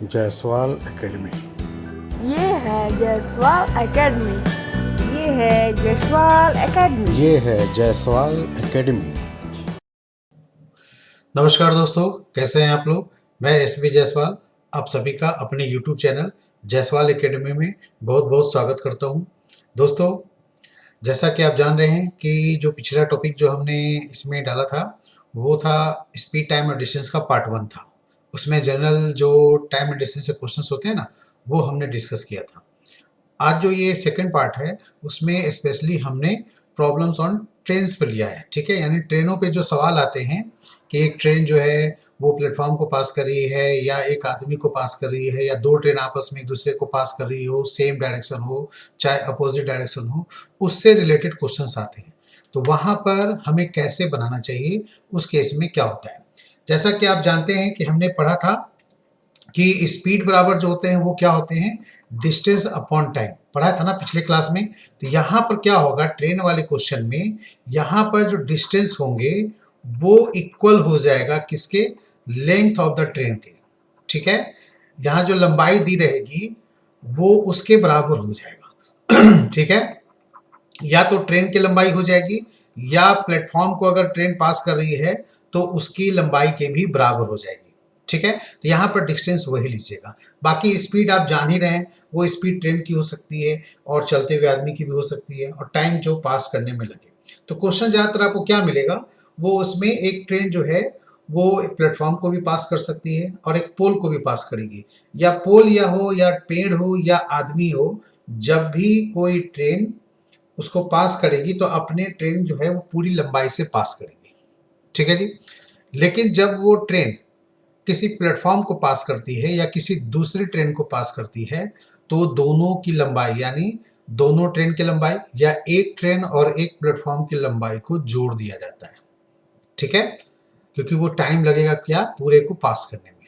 Jaiswal academy. ये है Jaiswal academy. ये है जायसवाल एकेडमी। ये है जायसवाल एकेडमी। नमस्कार दोस्तों, कैसे हैं आप लोग। मैं एसबी जायसवाल आप सभी का अपने यूट्यूब चैनल जायसवाल एकेडमी में बहुत बहुत स्वागत करता हूं। दोस्तों, जैसा कि आप जान रहे हैं कि जो पिछला टॉपिक जो हमने इसमें डाला था वो था स्पीड, टाइम और डिस्टेंस का पार्ट 1 था। उसमें जनरल जो टाइम एंड डिस्टेंस से क्वेश्चंस होते हैं ना, वो हमने डिस्कस किया था। आज जो ये सेकंड पार्ट है उसमें स्पेशली हमने प्रॉब्लम्स ऑन ट्रेन्स पे लिया है। ठीक है, यानी ट्रेनों पे जो सवाल आते हैं कि एक ट्रेन जो है वो प्लेटफॉर्म को पास कर रही है या एक आदमी को पास कर रही है या दो ट्रेन आपस में एक दूसरे को पास कर रही हो, सेम डायरेक्शन हो चाहे अपोजिट डायरेक्शन हो, उससे रिलेटेड क्वेश्चंस आते हैं। तो वहां पर हमें कैसे बनाना चाहिए, उस केस में क्या होता है। जैसा कि आप जानते हैं कि हमने पढ़ा था कि स्पीड बराबर जो होते हैं वो क्या होते हैं, डिस्टेंस अपॉन टाइम। पढ़ा था ना पिछले क्लास में। तो यहाँ पर क्या होगा, ट्रेन वाले क्वेश्चन में यहाँ पर जो डिस्टेंस होंगे वो इक्वल हो जाएगा किसके, लेंथ ऑफ द ट्रेन के। ठीक है, यहाँ जो लंबाई दी रहेगी वो उसके बराबर हो जाएगा। ठीक है, या तो ट्रेन की लंबाई हो जाएगी या प्लेटफॉर्म को अगर ट्रेन पास कर रही है तो उसकी लंबाई के भी बराबर हो जाएगी। ठीक है, तो यहाँ पर डिस्टेंस वही लीजिएगा। बाकी स्पीड आप जान ही रहे हैं, वो स्पीड ट्रेन की हो सकती है और चलते हुए आदमी की भी हो सकती है, और टाइम जो पास करने में लगे। तो क्वेश्चन ज़्यादातर आपको क्या मिलेगा, वो उसमें एक ट्रेन जो है वो एक प्लेटफॉर्म को भी पास कर सकती है और एक पोल को भी पास करेगी, या पोल या हो या पेड़ हो या आदमी हो, जब भी कोई ट्रेन उसको पास करेगी तो अपने ट्रेन जो है वो पूरी लंबाई से पास करेगी। ठीक है जी। लेकिन जब वो ट्रेन किसी प्लेटफॉर्म को पास करती है या किसी दूसरी ट्रेन को पास करती है तो दोनों की लंबाई, यानी दोनों ट्रेन की लंबाई या एक ट्रेन और एक प्लेटफॉर्म की लंबाई को जोड़ दिया जाता है। ठीक है, क्योंकि वो टाइम लगेगा क्या, पूरे को पास करने में।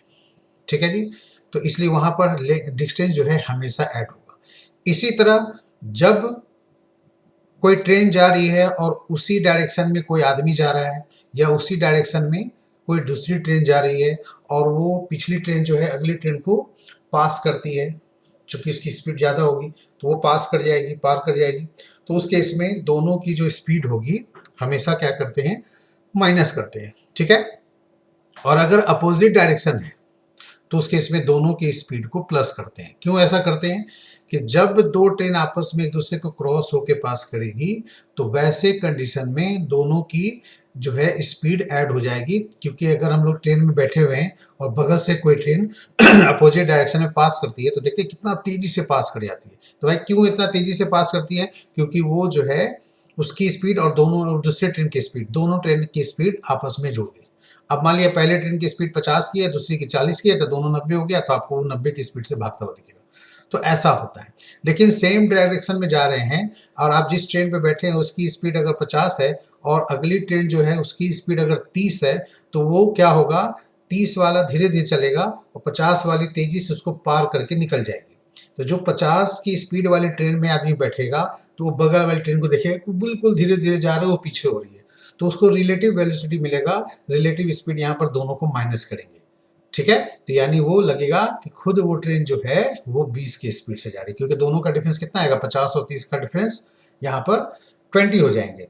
ठीक है जी, तो इसलिए वहां पर डिस्टेंस जो है हमेशा ऐड होगा। इसी तरह जब कोई ट्रेन जा रही है और उसी डायरेक्शन में कोई आदमी जा रहा है या उसी डायरेक्शन में कोई दूसरी ट्रेन जा रही है और वो पिछली ट्रेन जो है अगली ट्रेन को पास करती है, चूंकि इसकी स्पीड ज़्यादा होगी तो वो पास कर जाएगी, पार कर जाएगी, तो उस केस में दोनों की जो स्पीड होगी हमेशा क्या करते हैं, माइनस करते हैं। ठीक है, और अगर अपोजिट डायरेक्शन है तो उस केस में दोनों की स्पीड को प्लस करते हैं। क्यों ऐसा करते हैं कि जब दो ट्रेन आपस में एक दूसरे को क्रॉस होकर पास करेगी तो वैसे कंडीशन में दोनों की जो है स्पीड ऐड हो जाएगी। क्योंकि अगर हम लोग ट्रेन में बैठे हुए हैं और बगल से कोई ट्रेन अपोजिट डायरेक्शन में पास करती है तो देखते कितना तेजी से पास कर जाती है। तो भाई क्यों इतना तेजी से पास करती है, क्योंकि वो जो है उसकी स्पीड और दोनों दूसरे ट्रेन की स्पीड, दोनों ट्रेन की स्पीड आपस में जुड़ गई। अब मान लिया पहले ट्रेन की स्पीड 50 की है, दूसरी की 40 की है, तो दोनों 90 हो गया, तो आपको 90 की स्पीड से भागता हुआ दिखेगा। तो ऐसा होता है। लेकिन सेम डायरेक्शन में जा रहे हैं और आप जिस ट्रेन पे बैठे हैं उसकी स्पीड अगर 50 है और अगली ट्रेन जो है उसकी स्पीड अगर 30 है, तो वो क्या होगा, 30 वाला धीरे धीरे चलेगा और 50 वाली तेजी से उसको पार करके निकल जाएगी। तो जो 50 की स्पीड वाली ट्रेन में आदमी बैठेगा तो वो बगल वाली ट्रेन को देखेगा कि बिल्कुल धीरे धीरे जा रहा है, वो पीछे हो रही है, तो उसको रिलेटिव वेलोसिटी मिलेगा। रिलेटिव स्पीड यहाँ पर दोनों को माइनस करेंगे। ठीक है, तो यानी वो लगेगा कि खुद वो ट्रेन जो है वो 20 की स्पीड से जा रही है, क्योंकि दोनों का डिफरेंस कितना आएगा, 50 और 30 का डिफरेंस यहाँ पर 20 हो जाएंगे।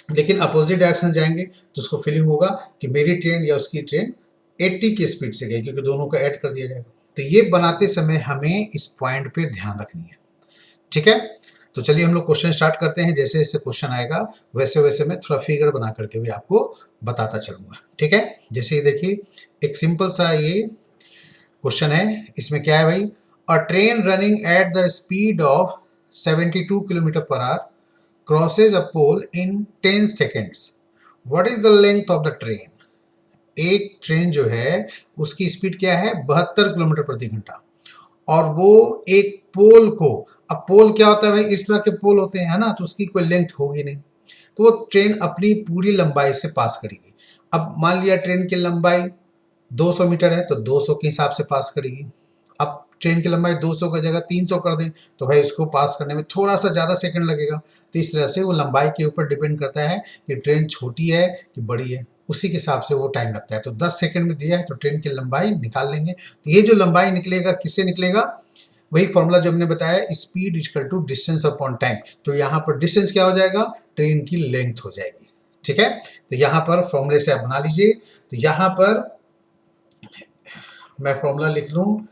लेकिन अपोजिट डायरेक्शन जाएंगे तो उसको फीलिंग होगा कि मेरी ट्रेन या उसकी ट्रेन 80 की स्पीड से गई, क्योंकि दोनों को ऐड कर दिया जाएगा। तो ये बनाते समय हमें इस पॉइंट पे ध्यान रखनी है। ठीक है, तो चलिए हम लोग क्वेश्चन स्टार्ट करते हैं। जैसे जैसे क्वेश्चन आएगा वैसे वैसे मैं थोड़ा फिगर बना करके भी आपको बताता चलूंगा। ठीक है, जैसे ये देखिए एक सिंपल सा ये क्वेश्चन है। इसमें क्या है भाई, a train running at the speed of 72 kilometre per hour crosses a pole in 10 seconds, what is the length of the train. एक ट्रेन जो है उसकी स्पीड क्या है, 72 किलोमीटर प्रति घंटा, और वो एक पोल को, अब पोल क्या होता है भाई, इस तरह के पोल होते हैं ना, तो उसकी कोई लेंथ होगी नहीं, तो वो ट्रेन अपनी पूरी लंबाई से पास करेगी। अब मान लिया ट्रेन की लंबाई 200 मीटर है तो 200 के हिसाब से पास करेगी। अब ट्रेन की लंबाई 200 की जगह 300 कर दें तो भाई उसको पास करने में थोड़ा सा ज़्यादा सेकंड लगेगा। तो इस तरह से वो लंबाई के ऊपर डिपेंड करता है कि ट्रेन छोटी है कि बड़ी है, उसी के हिसाब से वो टाइम लगता है। तो 10 सेकंड में दिया है तो ट्रेन की लंबाई निकाल लेंगे। तो ये जो लंबाई निकलेगा किससे निकलेगा, वही फॉर्मूला जो हमने बताया, speed equal to distance upon time. तो यहाँ पर डिस्टेंस क्या हो जाएगा, ट्रेन की लेंथ हो जाएगी। ठीक है, तो यहाँ पर फॉर्मूले से आप बना लीजिए। तो यहाँ पर मैं फॉर्मूला लिख लूँ,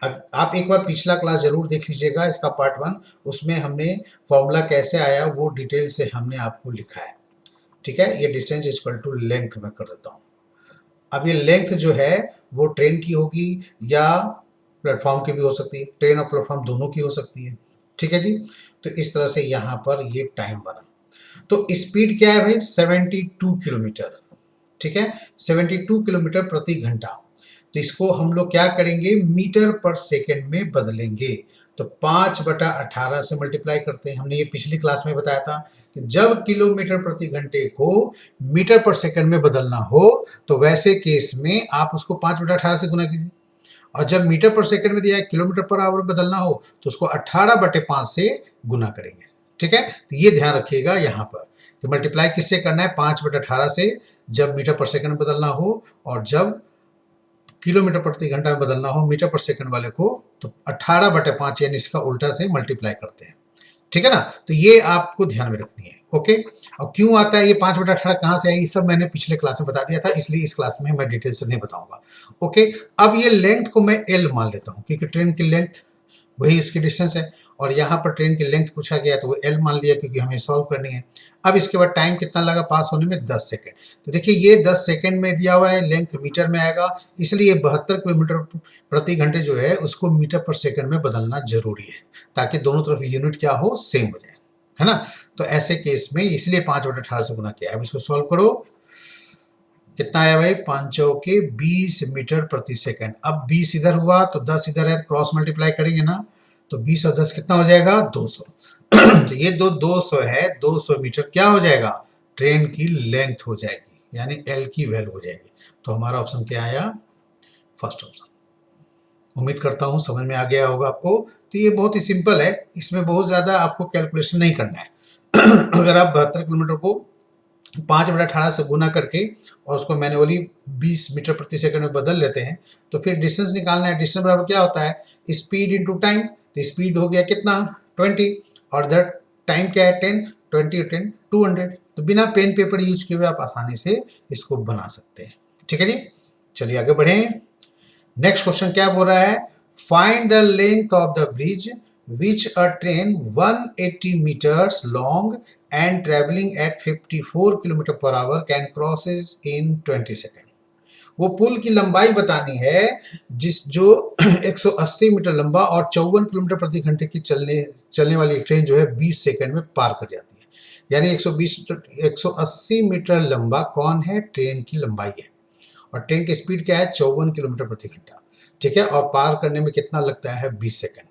आप एक बार पिछला क्लास जरूर देख लीजिएगा, इसका पार्ट 1, उसमें हमने फॉर्मूला कैसे आया वो डिटेल से हमने आपको लिखा है। ठीक है, ये डिस्टेंस इक्वल टू लेंथ में कर देता हूँ। अब ये लेंथ जो है वो ट्रेन की होगी या प्लेटफॉर्म की भी हो सकती है, ट्रेन और प्लेटफॉर्म दोनों की हो सकती है। ठीक है जी, तो इस तरह से यहाँ पर ये टाइम बना। तो स्पीड क्या है भाई, 72 किलोमीटर। ठीक है, 72 किलोमीटर प्रति घंटा। तो इसको हम लोग क्या करेंगे, मीटर पर सेकंड में बदलेंगे। तो 5/18 से मल्टीप्लाई करते हैं। हमने ये पिछली क्लास में बताया था कि जब किलोमीटर प्रति घंटे को मीटर पर सेकंड में बदलना हो तो वैसे केस में आप उसको 5/18 से गुना कीजिए, और जब मीटर पर सेकंड में दिया है किलोमीटर पर आवर में बदलना हो तो उसको 18/5 से गुना करेंगे। ठीक है, तो ये ध्यान रखिएगा यहाँ पर कि मल्टीप्लाई किससे करना है, 5/18 से जब मीटर पर सेकंड में बदलना हो, और जब किलोमीटर प्रति घंटा में बदलना हो मीटर पर सेकंड वाले को तो 18/5 यानी इसका उल्टा से मल्टीप्लाई करते हैं। ठीक है ना, तो ये आपको ध्यान में रखनी है। ओके, और क्यों आता है ये 5/18 कहाँ से आई, ये सब मैंने पिछले क्लास में बता दिया था, इसलिए इस क्लास में मैं डिटेल से नहीं बताऊंगा। ओके, अब ये लेंथ को मैं एल मान लेता हूँ क्योंकि ट्रेन की लेंथ वही इसकी डिस्टेंस है, और यहाँ पर ट्रेन की लेंथ पूछा गया तो वो एल मान लिया क्योंकि हमें सॉल्व करनी है। अब इसके बाद टाइम कितना लगा पास होने में, 10 सेकंड। तो देखिए ये 10 सेकंड में दिया हुआ है, लेंथ मीटर में आएगा, इसलिए 72 किलोमीटर प्रति घंटे जो है उसको मीटर पर सेकंड में बदलना जरूरी है ताकि दोनों तरफ यूनिट क्या हो, सेम हो जाए, है ना। तो ऐसे केस में इसलिए 5/18 से गुना किया है। अब इसको सॉल्व करो, कितना आया भाई, 5 के 20 मीटर प्रति सेकंड। अब 20 इधर हुआ तो 10 इधर है, क्रॉस मल्टीप्लाई करेंगे ना, तो 20 और 10 कितना हो जाएगा, 200। तो ये 200 है, 200 मीटर क्या हो जाएगा, ट्रेन की लेंथ हो जाएगी, यानी एल की वैल्यू हो जाएगी। तो हमारा ऑप्शन क्या आया, फर्स्ट ऑप्शन। उम्मीद करता हूँ समझ में आ गया होगा आपको। तो ये बहुत ही सिंपल है, इसमें बहुत ज़्यादा आपको कैलकुलेशन नहीं करना है। अगर आप 72 किलोमीटर को 5/18 से गुना करके और उसको मैन्युअली 20 मीटर प्रति सेकंड में बदल लेते हैं तो फिर डिस्टेंस निकालना है। डिस्टेंस बराबर क्या होता है, स्पीड इंटू टाइम। तो स्पीड हो गया कितना, 20, और द टाइम क्या है, 10, 20 और 10 200। तो बिना पेन पेपर यूज किए हुए आप आसानी से इसको बना सकते हैं। ठीक है जी, चलिए आगे बढ़ें। नेक्स्ट क्वेश्चन क्या बोल रहा है, find the length of the bridge which a train 180 metres long and traveling at 54 kilometre per hour can crosses in 20 second. वो पुल की लंबाई बतानी है जो 180 मीटर लंबा और 54 किलोमीटर प्रति घंटे की चलने वाली ट्रेन जो है 20 सेकेंड में पार कर जाती है। यानी 180 मीटर लंबा कौन है, ट्रेन की लंबाई है, और ट्रेन की स्पीड क्या है, 54 किलोमीटर प्रति घंटा। ठीक है, और पार करने में कितना लगता है, 20 सेकेंड।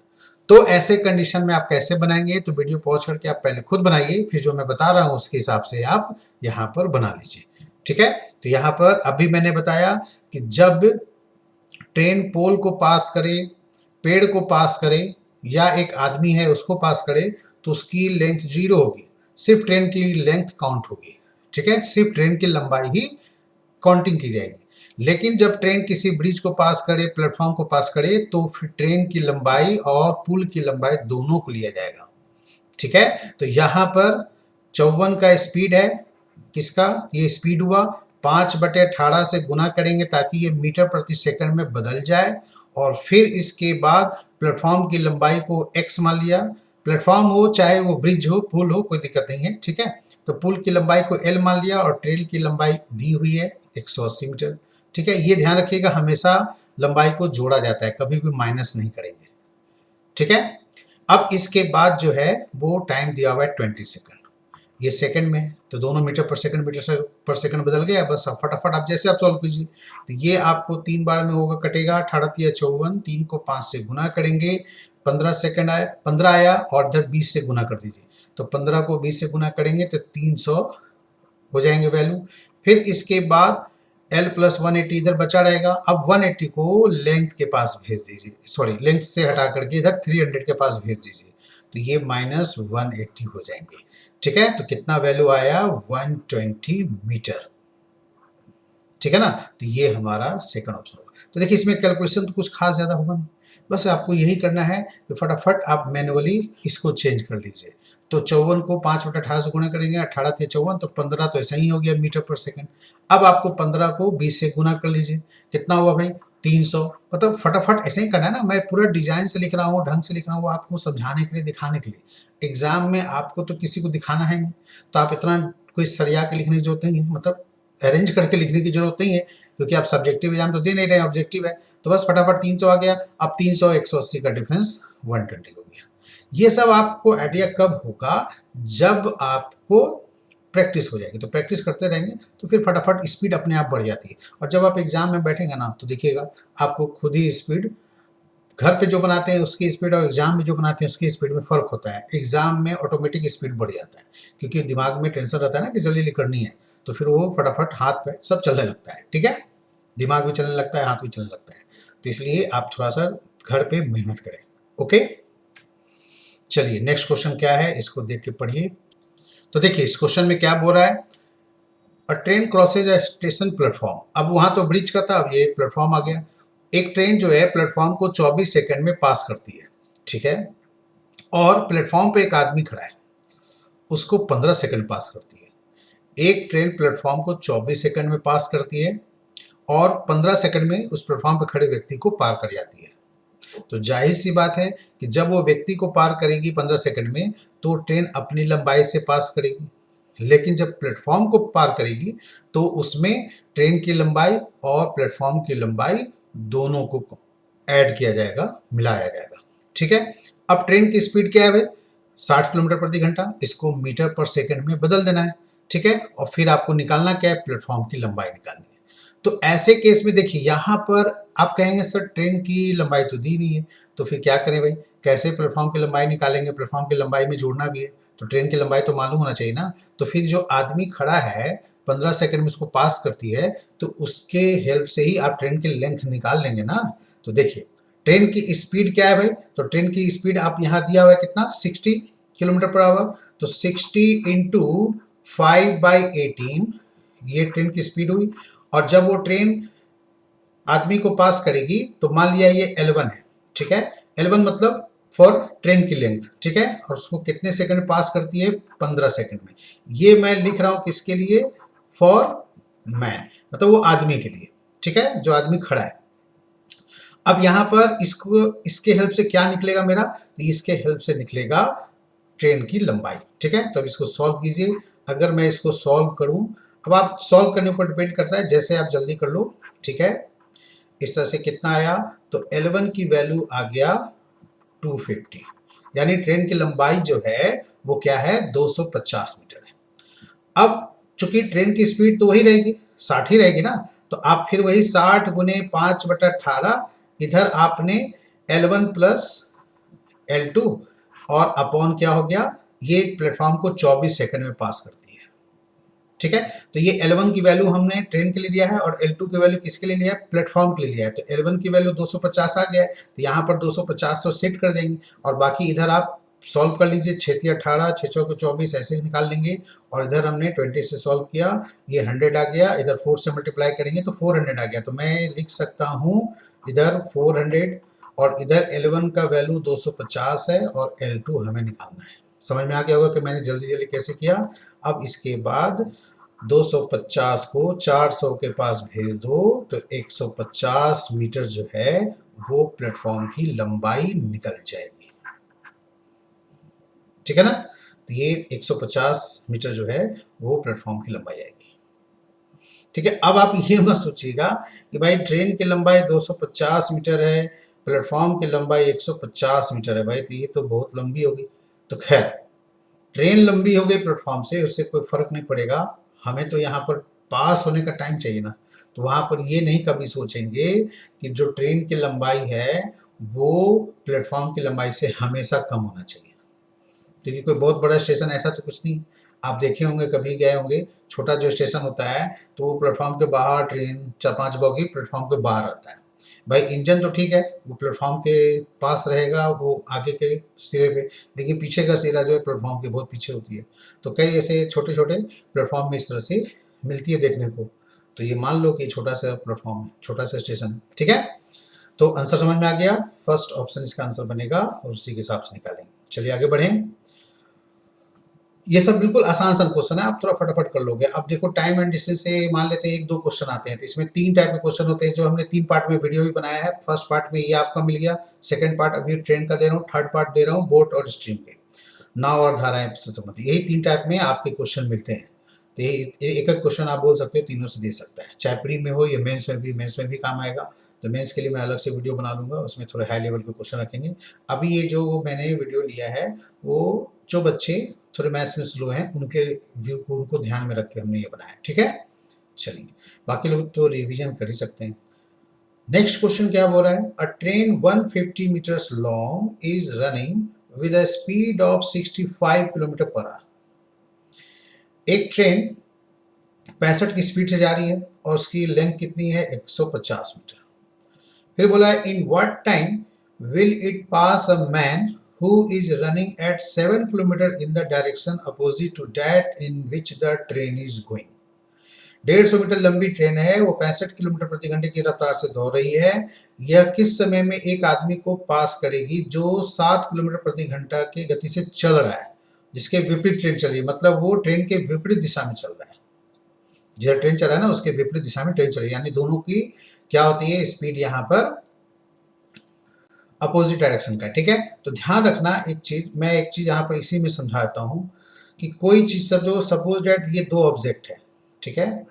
तो ऐसे कंडीशन में आप कैसे बनाएंगे, तो वीडियो पॉज करके आप पहले खुद बनाइए, फिर जो मैं बता रहा हूं उसके हिसाब से आप यहाँ पर बना लीजिए। ठीक है, तो यहाँ पर अभी मैंने बताया कि जब ट्रेन पोल को पास करे, पेड़ को पास करे, या एक आदमी है उसको पास करे तो उसकी लेंथ 0 होगी, सिर्फ ट्रेन की लेंथ काउंट होगी। ठीक है, सिर्फ ट्रेन की लंबाई ही काउंटिंग की जाएगी। लेकिन जब ट्रेन किसी ब्रिज को पास करे, प्लेटफॉर्म को पास करे, तो फिर ट्रेन की लंबाई और पुल की लंबाई दोनों को लिया जाएगा। ठीक है, तो यहाँ पर 54 का स्पीड है, किसका, ये स्पीड हुआ, 5/18 से गुना करेंगे ताकि ये मीटर प्रति सेकंड में बदल जाए, और फिर इसके बाद प्लेटफॉर्म की लंबाई को x मान लिया। प्लेटफॉर्म हो चाहे वो ब्रिज हो, पुल हो, कोई दिक्कत नहीं है। ठीक है, तो पुल की लंबाई को l मान लिया, और ट्रेन की लंबाई दी हुई है 180 मीटर। ठीक है, ये ध्यान रखिएगा हमेशा लंबाई को जोड़ा जाता है, कभी भी माइनस नहीं करेंगे। ठीक है, अब इसके बाद जो है वो टाइम दिया हुआ है 20 सेकंड, ये सेकंड में है, तो दोनों मीटर पर सेकंड बदल गया। बस अब फटाफट आप जैसे आप सॉल्व कीजिए, तो ये आपको 3 बार में होगा, कटेगा, 18 × 54, 3 को 5 से गुना करेंगे, 15 सेकंड आया, 15 आया, और इधर 20 से गुना कर दीजिए, तो 15 को 20 से गुना करेंगे तो 300 हो जाएंगे वैल्यू। फिर इसके बाद L + 180 इधर बचा रहेगा। अब 180 को लेंथ के पास भेज दीजिए, सॉरी लेंथ से हटा करके इधर 300 के पास भेज दीजिए, तो ये -180 हो जाएंगे। ठीक है, तो कितना वैल्यू आया, 120 मीटर। ठीक है ना। तो ये हमारा सेकंड ऑप्शन होगा। तो देखिए इसमें कैलकुलेशन तो कुछ खास ज़्यादा होगा नहीं, बस आपको यही करना है कि फटाफट आप मैनुअली इसको चेंज कर लीजिए। तो 54 को 5/18 से गुणा करेंगे, 18 × 54 तो 15 तो ऐसा ही हो गया मीटर पर सेकंड। अब आपको 15 को 20 से गुना कर लीजिए, कितना हुआ भाई 300। मतलब फटाफट ऐसे ही करना है ना, मैं पूरा डिजाइन से लिख रहा हूँ, ढंग से लिख रहा हूँ, आपको समझाने के लिए, दिखाने के लिए। एग्जाम में आपको तो किसी को दिखाना है नहीं, तो आप इतना कोई सरिया के लिखने की जरूरत नहीं है, मतलब अरेंज करके लिखने की जरूरत नहीं है, क्योंकि आप सब्जेक्टिव एग्जाम तो दे नहीं रहे, ऑब्जेक्टिव है। तो बस फटाफट 300 आ गया। अब 300 180 का डिफरेंस 120 हो गया। ये सब आपको आइडिया कब होगा, जब आपको प्रैक्टिस हो जाएगी। तो प्रैक्टिस करते रहेंगे तो फिर फटाफट स्पीड अपने आप बढ़ जाती है। और जब आप एग्जाम में बैठेंगे ना, तो देखिएगा आपको खुद ही स्पीड, घर पे जो बनाते हैं उसकी स्पीड और एग्जाम में जो बनाते हैं उसकी स्पीड में फ़र्क होता है। एग्जाम में ऑटोमेटिक स्पीड बढ़ जाता है, क्योंकि दिमाग में टेंशन रहता है ना कि जल्दी जल्दी करनी है, तो फिर वो फटाफट हाथ पैर सब चलने लगता है। ठीक है, दिमाग भी चलने लगता है, हाथ भी चलने लगता है। तो इसलिए आप थोड़ा सा घर पे मेहनत करें। ओके, चलिए नेक्स्ट क्वेश्चन क्या है, इसको देख के पढ़िए। तो देखिए इस क्वेश्चन में क्या बोल रहा है, a train crosses a station platform. अब वहां तो ब्रिज का था, अब ये प्लेटफॉर्म आ गया। एक ट्रेन जो है प्लेटफॉर्म को 24 सेकंड में पास करती है, ठीक है, और प्लेटफॉर्म पे एक आदमी खड़ा है, उसको 15 सेकंड पास करती है। एक ट्रेन प्लेटफॉर्म को 24 सेकंड में पास करती है और 15 सेकंड में उस प्लेटफॉर्म पर खड़े व्यक्ति को पार कर जाती है। तो जाहिर सी बात है कि जब वो व्यक्ति को पार करेगी 15 सेकंड में, तो ट्रेन अपनी लंबाई से पास करेगी। लेकिन जब प्लेटफॉर्म को पार करेगी तो उसमें ट्रेन की लंबाई और प्लेटफॉर्म की लंबाई दोनों को ऐड किया जाएगा, मिलाया जाएगा। ठीक है, अब ट्रेन की स्पीड क्या है भाई, 60 किलोमीटर प्रति घंटा, इसको मीटर पर सेकंड में बदल देना है। ठीक है, और फिर आपको निकालना क्या है, प्लेटफॉर्म की लंबाई निकालनी है। तो ऐसे केस में देखिए यहाँ पर आप कहेंगे सर ट्रेन की लंबाई तो दी नहीं है, तो फिर क्या करें भाई, कैसे प्लेटफॉर्म की लंबाई निकालेंगे, प्लेटफॉर्म की लंबाई में जोड़ना भी है, तो ट्रेन की लंबाई तो मालूम होना चाहिए ना। तो फिर जो आदमी खड़ा है 15 सेकंड में उसको पास करती है, तो उसके हेल्प से ही आप ट्रेन की लेंथ निकाल लेंगे ना। तो देखिए ट्रेन की स्पीड क्या है भाई, तो ट्रेन की स्पीड आप यहाँ दिया हुआ है कितना, 60 किलोमीटर पर आवर। तो 60 इंटू 5/18 ये ट्रेन की स्पीड हुई। और जब वो ट्रेन आदमी को पास करेगी तो मान लिया ये L1 है, ठीक है, L1 मतलब फॉर ट्रेन की लेंथ, ठीक है, और उसको कितने सेकंड पास करती है, 15 सेकंड में। ये मैं लिख रहा हूं किसके लिए, फॉर मैन, मतलब वो आदमी के लिए, ठीक है, जो आदमी खड़ा है। अब यहां पर इसको, इसके हेल्प से क्या निकलेगा मेरा, तो इसके हेल्प से निकलेगा ट्रेन की लंबाई। ठीक है, तो अब इसको सॉल्व कीजिए। अगर मैं इसको सॉल्व करूं, अब आप सॉल्व करने पर डिपेंड करता है, जैसे आप जल्दी कर लो। ठीक है, इस तरह से कितना आया, तो L1 की वैल्यू आ गया 250, यानी ट्रेन की लंबाई जो है वो क्या है, 250 मीटर है। अब चूंकि ट्रेन की स्पीड तो वही रहेगी, 60 ही रहेगी ना, तो आप फिर वही 60 गुने 5/18, इधर आपने L1 प्लस L2 और अपॉन क्या हो गया, ये प्लेटफॉर्म को 24 सेकंड में पास करती है। ठीक है, तो ये L1 की वैल्यू हमने ट्रेन के लिए लिया है और L2 की वैल्यू किसके लिए लिया है, प्लेटफॉर्म के लिए लिया है। तो L1 की वैल्यू 250 आ गया है, तो यहाँ पर 250 तो सेट कर देंगे, और बाकी इधर आप सॉल्व कर लीजिए, 6 × 18, 6 × 24 ऐसे निकाल लेंगे। और इधर हमने 20 से सॉल्व किया, ये 100 आ गया, इधर 4 से मल्टीप्लाई करेंगे तो 400 आ गया। तो मैं लिख सकता हूँ इधर 400, और इधर L1 का वैल्यू 250 है और L2 हमें निकालना है। समझ में आ गया होगा कि मैंने जल्दी जल्दी कैसे किया। अब इसके बाद 250 को 400 के पास भेज दो, तो 150 मीटर जो है वो प्लेटफॉर्म की लंबाई निकल जाएगी। ठीक है ना, तो ये 150 मीटर जो है वो प्लेटफॉर्म की लंबाई आएगी। ठीक है, अब आप ये मत सोचिएगा कि भाई ट्रेन की लंबाई 250 मीटर है, प्लेटफॉर्म की लंबाई 150 मीटर है, भाई तो ये तो बहुत लंबी होगी। तो खैर, ट्रेन लंबी हो गई प्लेटफॉर्म से, उससे कोई फर्क नहीं पड़ेगा, हमें तो यहाँ पर पास होने का टाइम चाहिए ना। तो वहां पर ये नहीं कभी सोचेंगे कि जो ट्रेन की लंबाई है वो प्लेटफॉर्म की लंबाई से हमेशा कम होना चाहिए, क्योंकि कोई बहुत बड़ा स्टेशन ऐसा तो कुछ नहीं। आप देखे होंगे, कभी गए होंगे, छोटा जो स्टेशन होता है तो वो प्लेटफॉर्म के बाहर ट्रेन 4-5 बोगी प्लेटफॉर्म के बाहर आता है। भाई इंजन तो ठीक है, वो प्लेटफॉर्म के पास रहेगा, वो आगे के सिरे पे, लेकिन पीछे का सिरा जो है प्लेटफॉर्म के बहुत पीछे होती है। तो कई ऐसे छोटे छोटे प्लेटफॉर्म में इस तरह से मिलती है देखने को। तो ये मान लो कि छोटा सा प्लेटफॉर्म है, छोटा सा स्टेशन है, ठीक है। तो आंसर समझ में आ गया, फर्स्ट ऑप्शन इसका आंसर बनेगा और उसी के हिसाब से निकालेंगे। चलिए आगे बढ़ें। ये सब बिल्कुल आसान सा क्वेश्चन है, आप थोड़ा फटाफट कर लोगे। अब देखो टाइम एंड डिस्टेंस से मान लेते हैं 1-2 क्वेश्चन आते हैं, तो इसमें 3 टाइप के क्वेश्चन होते हैं जो हमने 3 पार्ट में वीडियो भी बनाया है। फर्स्ट पार्ट में ये आपका मिल गया, सेकंड पार्ट अभी ट्रेन का दे रहा हूँ, थर्ड पार्ट दे रहा हूँ बोट और स्ट्रीम के, नाव और धाराएं से संबंधित। यही 3 टाइप में आपके क्वेश्चन मिलते हैं। तो ये एक एक क्वेश्चन आप बोल सकते हो, तीनों से दे सकता है, चाहे प्री में हो या मेंस में भी काम आएगा। तो मेंस के लिए मैं अलग से वीडियो बना लूंगा, उसमें थोड़े हाई लेवल के क्वेश्चन रखेंगे। अभी ये जो मैंने वीडियो लिया है वो जो बच्चे थोड़े मैथ्स में स्लो हैं उनके व्यू को, उनको ध्यान में रख के हमने ये बनाया, ठीक है। चलिए बाकी लोग तो रिवीजन कर ही सकते हैं। नेक्स्ट क्वेश्चन क्या बोल रहा है, a train 150 metres long is running with a speed of 65 kilometre per hour. एक ट्रेन 65 की स्पीड से जा रही है और उसकी लेंथ कितनी है, 150 मीटर। फिर बोला है in what time will it pass a man who is running at 7 kilometer in the direction opposite to that in which the train is going। 150 metre लंबी ट्रेन है, वो 65 किलोमीटर प्रति घंटे की रफ्तार से दौड़ रही है। यह किस समय में एक आदमी को पास करेगी जो 7 किलोमीटर प्रति घंटा की गति से चल रहा है, जिसके विपरीत ट्रेन चल रही है, मतलब वो ट्रेन के विपरीत दिशा में चल रहा है। जिधर ट्रेन चल रहा है ना उसके विपरीत दिशा में ट्रेन चल रही है, यानी दोनों की क्या होती है, स्पीड यहाँ पर अपोजिट डायरेक्शन का, ठीक है। तो ध्यान रखना एक चीज, मैं एक चीज यहाँ पर इसी में समझाता हूँ कि कोई चीज जो सपोज दैट ये 2 ऑब्जेक्ट है, ठीक है,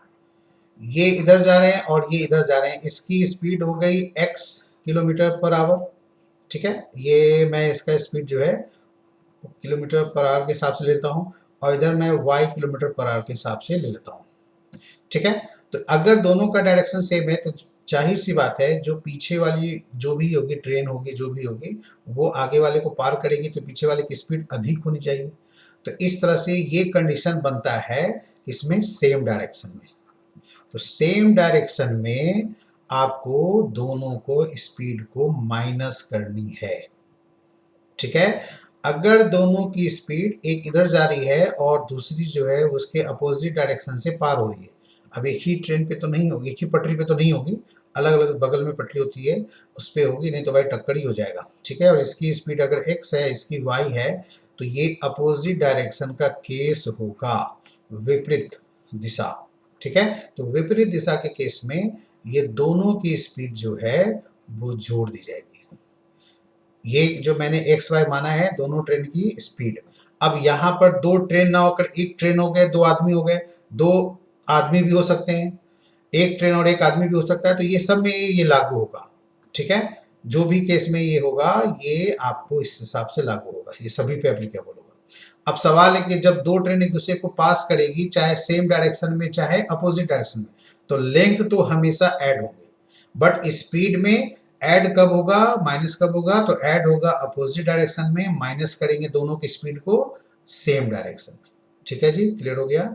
ये इधर जा रहे हैं और ये इधर जा रहे हैं, इसकी स्पीड हो गई x किलोमीटर पर आवर, ठीक है। ये मैं इसका स्पीड जो है किलोमीटर पर आवर के हिसाब से ले लेता हूँ और इधर मैं y किलोमीटर पर आवर के हिसाब से ले लेता हूँ, ठीक है। तो अगर दोनों का डायरेक्शन सेम है तो जाहिर सी बात है जो पीछे वाली जो भी होगी ट्रेन होगी, जो भी होगी, वो आगे वाले को पार करेगी तो पीछे वाले की स्पीड अधिक होनी चाहिए। तो इस तरह से ये कंडीशन बनता है इसमें सेम डायरेक्शन में। तो सेम डायरेक्शन में आपको दोनों को स्पीड को माइनस करनी है, ठीक है। अगर दोनों की स्पीड एक इधर जा रही है और दूसरी जो है उसके अपोजिट डायरेक्शन से पार हो रही है, अब एक ही ट्रेन पे तो नहीं होगी, एक ही पटरी पे तो नहीं होगी, अलग अलग बगल में पटरी होती है उस पे होगी, नहीं तो भाई टक्कर ही हो जाएगा, ठीक है। और इसकी स्पीड अगर x है, इसकी y है, तो ये अपोजिट डायरेक्शन का केस होगा, विपरीत दिशा, ठीक है। तो विपरीत दिशा के केस में ये दोनों की स्पीड जो है वो जोड़ दी जाएगी। ये जो मैंने एक्स वाई माना है दोनों ट्रेन की स्पीड। अब यहाँ पर 2 ट्रेन ना होकर एक ट्रेन हो गए, 2 आदमी हो गए, 2 आदमी भी हो सकते हैं, एक ट्रेन और एक आदमी भी हो सकता है, तो ये सब में ये लागू होगा, ठीक है। जो भी केस में ये होगा ये आपको इस हिसाब से लागू होगा, ये सभी पे एप्लीकेबल होगा। अब सवाल है कि जब 2 ट्रेन एक दूसरे को पास करेगी, चाहे सेम डायरेक्शन में चाहे अपोजिट डायरेक्शन में, तो लेंथ तो हमेशा ऐड होंगे, बट स्पीड में ऐड कब होगा, माइनस कब होगा, तो ऐड होगा अपोजिट डायरेक्शन में, माइनस करेंगे दोनों की स्पीड को सेम डायरेक्शन में, ठीक है जी, क्लियर हो गया।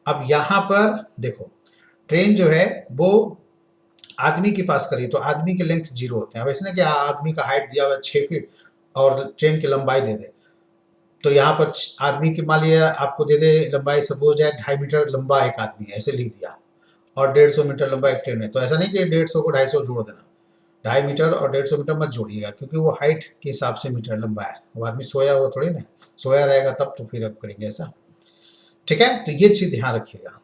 अब यहाँ पर देखो ट्रेन जो है वो आदमी के पास करी तो आदमी के लेंथ 0 होते हैं। अब ऐसे ना कि आदमी का हाइट दिया हुआ 6 फीट और ट्रेन की लंबाई दे दे, तो यहाँ पर आदमी की मान लिया आपको दे दे लंबाई, सपोज है 2.5 मीटर लंबा एक आदमी है, ऐसे लिख दिया, और 150 मीटर लंबा एक ट्रेन है, तो ऐसा नहीं कि 150 को 250 जोड़ देना, 2.5 मीटर और 150 मीटर मत जोड़िएगा, क्योंकि वो हाइट के हिसाब से मीटर लंबा है, वो आदमी सोया हुआ थोड़ी ना, सोया रहेगा तब तो फिर अब करेंगे ऐसा, ठीक है। तो ये चीज ध्यान रखिएगा।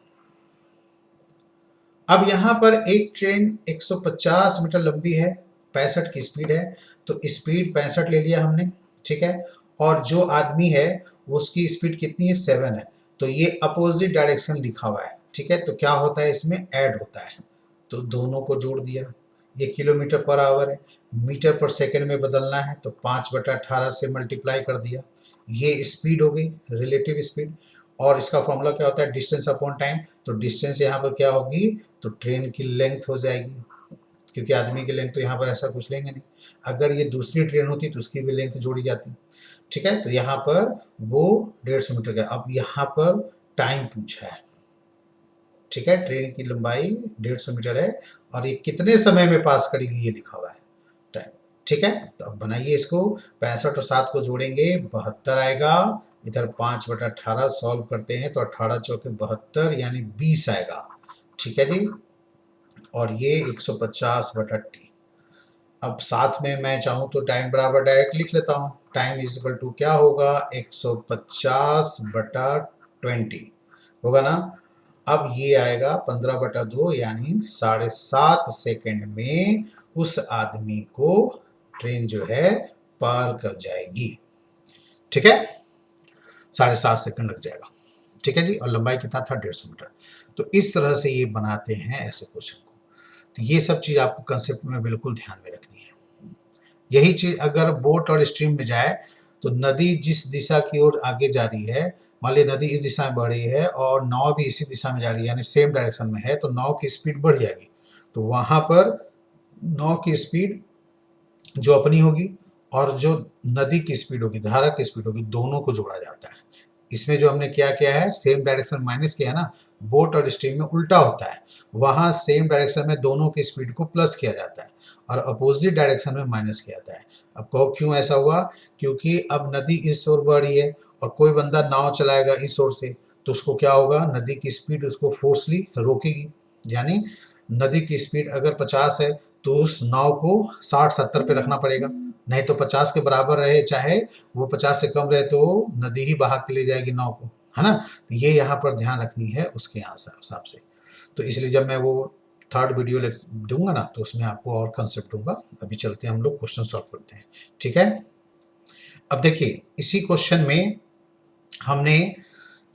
अब यहाँ पर एक ट्रेन 150 मीटर लंबी है, 65 की स्पीड है, तो स्पीड 65 ले लिया हमने, ठीक है। और जो आदमी है उसकी स्पीड कितनी है, 7 है, तो ये अपोजिट डायरेक्शन लिखा हुआ है, ठीक है। तो क्या होता है इसमें ऐड होता है, तो दोनों को जोड़ दिया। ये किलोमीटर पर आवर है, मीटर पर सेकंड में बदलना है तो 5/18 से मल्टीप्लाई कर दिया, ये स्पीड हो गई रिलेटिव स्पीड। और इसका फॉर्मूला क्या होता है, डिस्टेंस अपॉन टाइम, तो डिस्टेंस यहाँ पर क्या होगी, तो ट्रेन की लेंथ हो जाएगी, क्योंकि आदमी की लेंथ तो यहाँ पर ऐसा कुछ लेंगे नहीं, अगर ये दूसरी ट्रेन होती तो उसकी भी लेंथ जोड़ी जाती, ठीक है। तो यहाँ पर वो 150 मीटर का, अब यहाँ पर टाइम पूछा है, ठीक है, ट्रेन की लंबाई 150 मीटर है और ये कितने समय में पास करेगी ये लिखा हुआ है टाइम, ठीक है। तो अब बनाइए इसको, 65 और 7 को जोड़ेंगे 72 आएगा, इधर 5/18 सॉल्व करते हैं तो 18 चौके 72 यानी 20 आएगा, ठीक है जी। और ये 150/t। अब साथ में मैं चाहूँ तो टाइम बराबर डायरेक्ट लिख लेता हूँ। टाइम इज इक्वल टू क्या होगा, 150/20 होगा ना। अब ये आएगा 15/2 यानी 7.5 सेकंड में उस आदमी को ट्रेन जो है पार कर जाएगी। ठीक है, 7.5 सेकंड लग जाएगा। ठीक है जी, और लंबाई कितना था, 150 मीटर। तो इस तरह से ये बनाते हैं ऐसे क्वेश्चन को। तो ये सब चीज आपको कंसेप्ट में बिल्कुल ध्यान में रखनी है। यही चीज अगर बोट और स्ट्रीम में जाए तो नदी जिस दिशा की ओर आगे जा रही है, मान लीजिए नदी इस दिशा में बढ़ रही है और नाव भी इसी दिशा में जा रही है, यानी सेम डायरेक्शन में है, तो नाव की स्पीड बढ़ जाएगी। तो वहां पर नाव की स्पीड जो अपनी होगी और जो नदी की स्पीड होगी, धारा की स्पीड होगी, दोनों को जोड़ा जाता है। इसमें जो हमने क्या किया है, सेम डायरेक्शन माइनस किया है ना। बोट और स्ट्रीम में उल्टा होता है, वहां सेम डायरेक्शन में दोनों की स्पीड को प्लस किया जाता है और अपोजिट डायरेक्शन में माइनस किया जाता है। अब कहो क्यों ऐसा हुआ, क्योंकि अब नदी इस ओर बढ़ रही है और कोई बंदा नाव चलाएगा इस ओर से, तो उसको क्या होगा, नदी की स्पीड उसको फोर्सली रोकेगी। यानी नदी की स्पीड अगर 50 है तो उस नाव को 60-70 पे रखना पड़ेगा, नहीं तो 50 के बराबर रहे, चाहे वो 50 से कम रहे तो नदी ही बहा के ले जाएगी नाव को, है ना। तो ये यहाँ पर ध्यान रखनी है उसके हिसाब से। तो इसलिए जब मैं वो थर्ड वीडियो दूंगा ना तो उसमें आपको और कंसेप्ट दूंगा। अभी चलते हैं हम लोग क्वेश्चन सॉल्व करते हैं। ठीक है, अब देखिए इसी क्वेश्चन में हमने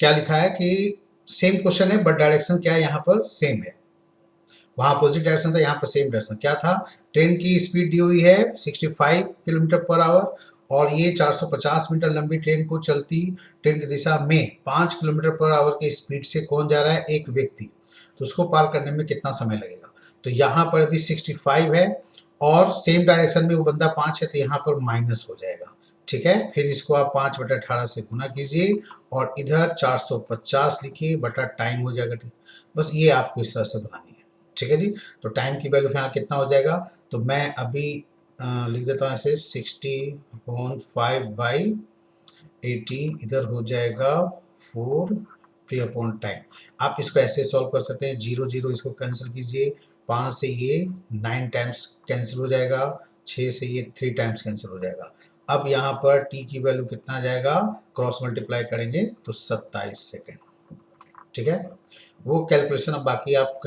क्या लिखा है कि सेम क्वेश्चन है बट डायरेक्शन क्या है, यहाँ पर सेम है। वहां अपोजिट डायरेक्शन था, यहाँ पर सेम डायरेक्शन। क्या था, ट्रेन की स्पीड दी हुई है 65 किलोमीटर पर आवर और ये 450 मीटर लंबी ट्रेन को चलती ट्रेन की दिशा में 5 किलोमीटर पर आवर की स्पीड से कौन जा रहा है, एक व्यक्ति। तो उसको पार करने में कितना समय लगेगा। तो यहाँ पर भी 65 है और सेम डायरेक्शन में वो बंदा 5 है, तो यहाँ पर माइनस हो जाएगा। ठीक है, फिर इसको आप 5/18 से गुना कीजिए और इधर 450 लिखिए बटा टाइम हो जाएगा। बस ये आपको इस तरह से बनानी है। ठीक है जी, तो टाइम की वैल्यू यहाँ कितना हो जाएगा, तो मैं अभी लिख देता हूँ ऐसे 60/5/18, इधर हो जाएगा 4 3/टाइम। आप इसको ऐसे सॉल्व कर सकते हैं, 0 0 इसको कैंसिल कीजिए, 5 से ये 9 टाइम्स कैंसिल हो जाएगा, 6 से ये 3 टाइम्स कैंसिल हो जाएगा। अब यहाँ पर t की वैल्यू कितना आ जाएगा, क्रॉस मल्टीप्लाई करेंगे तो 27 सेकेंड। ठीक है, वो कैलकुलेशन अब बाकी आप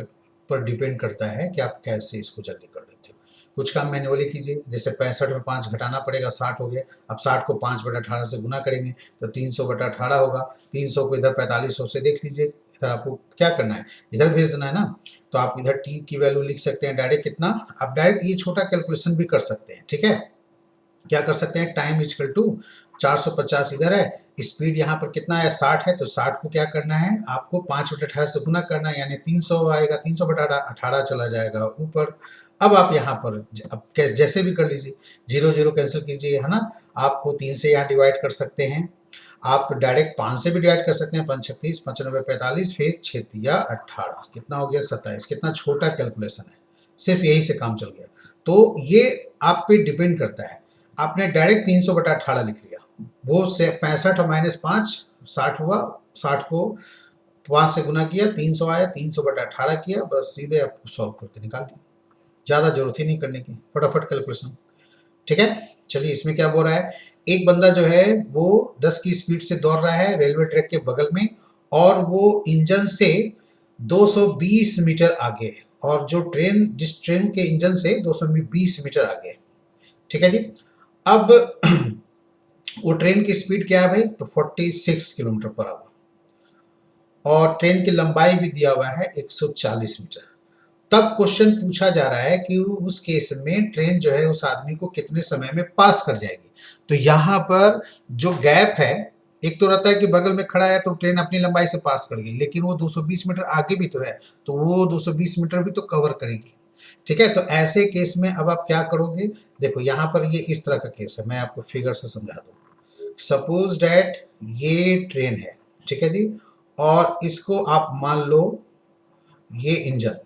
पर डिपेंड करता है कि आप कैसे इसको जल्दी कर लेते हो। कुछ काम मैन्युअली कीजिए, जैसे 65 में 5 घटाना पड़ेगा, 60 हो गया। अब 60 को 5/18 से गुना करेंगे तो 300/18 होगा। 300 को इधर 4500 से देख लीजिए, इधर आपको क्या करना है, इधर भेज देना है ना। तो आप इधर t की वैल्यू लिख सकते हैं डायरेक्ट कितना, आप डायरेक्ट ये छोटा कैलकुलेशन भी कर सकते हैं। ठीक है, क्या कर सकते हैं, टाइम इक्वल टू 450 इधर है, स्पीड यहाँ पर कितना है 60 है, तो 60 को क्या करना है आपको 5/18 से गुना करना है, यानी 300 आएगा, 300/18 चला जाएगा ऊपर। अब आप यहाँ पर अब जैसे भी कर लीजिए, 0 0 कैंसिल कीजिए, है ना। आपको 3 से यहाँ डिवाइड कर सकते हैं, आप डायरेक्ट 5 से भी डिवाइड कर सकते हैं, 5 36 95 45, फिर 6 तिया 18, कितना हो गया 27। कितना छोटा कैलकुलेशन है, सिर्फ यही से काम चल गया। तो ये आप पे डिपेंड करता है, आपने डायरेक्ट 300/18 लिख लिया, वो से 65 और -5 60 हुआ, 60 को 5 से गुना किया, 300 आया, 300/18 किया, बस सीधे आप सॉल्व करके निकाल दिया। ज़्यादा जरूरत ही नहीं करने की, फटाफट कैलकुलेशन। ठीक है, चलिए इसमें क्या बोल रहा है, एक बंदा जो है वो 10 की स्पीड से दौड़ रहा है रेलवे ट्रैक के बगल में और वो इंजन से 220 मीटर आगे, और जो ट्रेन जिस ट्रेन के इंजन से 220 मीटर आगे। ठीक है जी, अब वो ट्रेन की स्पीड क्या है भाई, तो 46 किलोमीटर पर आवर और ट्रेन की लंबाई भी दिया हुआ है 140 मीटर। तब क्वेश्चन पूछा जा रहा है कि उस केस में ट्रेन जो है उस आदमी को कितने समय में पास कर जाएगी। तो यहाँ पर जो गैप है, एक तो रहता है कि बगल में खड़ा है तो ट्रेन अपनी लंबाई से पास कर गई, लेकिन वो 220 मीटर आगे भी तो है, तो वो 220 मीटर भी तो कवर करेगी। ठीक है, तो ऐसे केस में अब आप क्या करोगे, देखो यहाँ पर ये इस तरह का केस है, मैं आपको फिगर से समझा दूँ। सपोज डैट ये ट्रेन है, ठीक है जी, और इसको आप मान लो ये इंजन,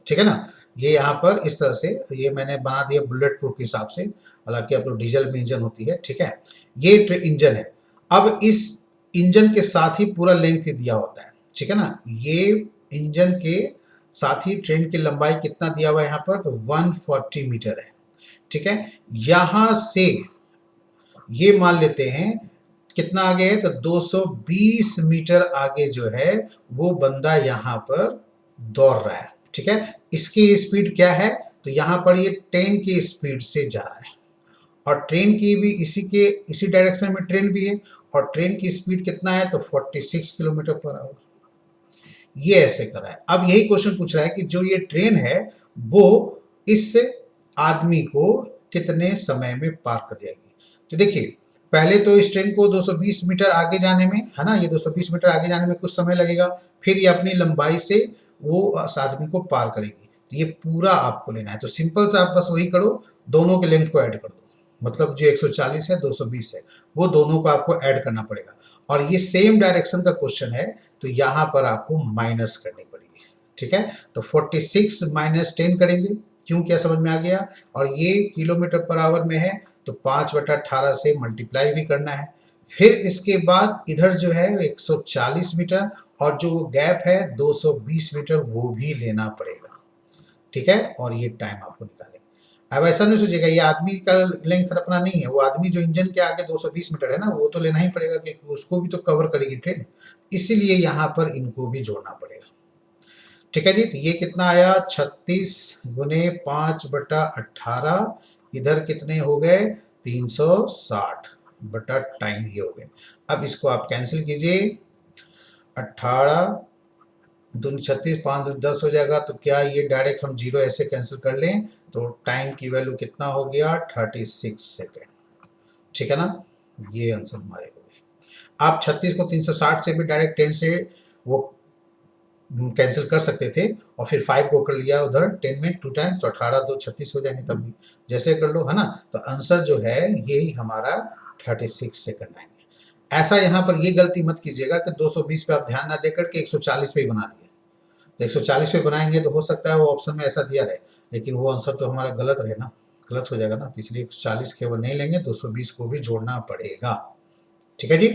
ठीक है ना, ये यहाँ पर इस तरह से ये मैंने बना दिया बुलेट प्रूफ के हिसाब से, हालांकि अब तो डीजल में इंजन होती है। ठीक है, ये इंजन है, अब इस इंजन के साथ ही पूरा लेंथ दिया होता है। ठीक है ना, ये इंजन के साथ ही ट्रेन की लंबाई कितना दिया हुआ है यहाँ पर, तो 140 मीटर है। ठीक है, यहां से ये मान लेते हैं कितना आगे है, तो 220 मीटर आगे जो है वो बंदा यहाँ पर दौड़ रहा है। ठीक है, इसकी स्पीड क्या है, तो यहाँ पर ये ट्रेन की स्पीड से जा रहा है और ट्रेन की भी इसी डायरेक्शन में ट्रेन भी है और ट्रेन की स्पीड कितना है, तो 46 किलोमीटर पर आवर। ये ऐसे करा है। अब यही क्वेश्चन पूछ रहा है कि जो ये ट्रेन है वो इस आदमी को कितने समय में पार कर जाएगी। तो देखिए, पहले तो इस ट्रेन को 220 मीटर आगे जाने में, है ना, ये 220 मीटर आगे जाने में कुछ समय लगेगा, फिर ये अपनी लंबाई से वो उस आदमी को पार करेगी। तो ये पूरा आपको लेना है। तो सिंपल से आप बस वही करो, दोनों के लेंथ को ऐड कर दो, मतलब जो 140 है 220 है वो दोनों को आपको ऐड करना पड़ेगा। और ये सेम डायरेक्शन का क्वेश्चन है तो यहाँ पर आपको माइनस करनी पड़ेगी। ठीक है, तो 46 माइनस 10 करेंगे, क्यों, क्या समझ में आ गया। और ये किलोमीटर पर आवर में है तो 5/18 से मल्टीप्लाई भी करना है। फिर इसके बाद इधर जो है 140 मीटर और जो गैप है 220 मीटर वो भी लेना पड़ेगा। ठीक है, और ये टाइम आपको निकालेंगे। अब ऐसा नहीं सोचिएगा ये आदमी का लेंथ अपना नहीं है, वो आदमी जो इंजन के आगे 220 मीटर है ना, वो तो लेना ही पड़ेगा क्योंकि उसको भी तो कवर करेगी ट्रेन, इसीलिए यहाँ पर इनको भी जोड़ना पड़ेगा। ठीक है जी, तो ये कितना आया, 36 गुने 5/18, इधर कितने हो गए, 360 बटा टाइम ये हो गए। अब इसको आप कैंसिल कीजिए, 18 दूनी 36, 5 दूनी 10 हो जाएगा। तो क्या ये डायरेक्ट हम जीरो ऐसे कैंसिल कर लें तो टाइम की वैल्यू कितना हो गया, 36 सेकेंड। ठीक है ना, ये आंसर हमारे हो गए। आप 36 को 360 से भी डायरेक्ट 10 से वो कैंसिल कर सकते थे और फिर 5 को कर लिया उधर 10 में 2 टाइम्स, तो 18 2 36 हो जाएंगे, तब भी जैसे कर लो, है ना। तो आंसर जो है यही हमारा 36 सेकंड आएंगे। ऐसा यहाँ पर ये गलती मत कीजिएगा कि 220 पे आप ध्यान ना देकर के 140 पे ही बना दिए। तो 140 पे बनाएंगे तो हो सकता है वो ऑप्शन में ऐसा दिया रहे, लेकिन वो आंसर तो हमारा गलत रहे ना, गलत हो जाएगा ना, तो इसलिए 140 केवल नहीं लेंगे, 220 को भी जोड़ना पड़ेगा। ठीक है जी,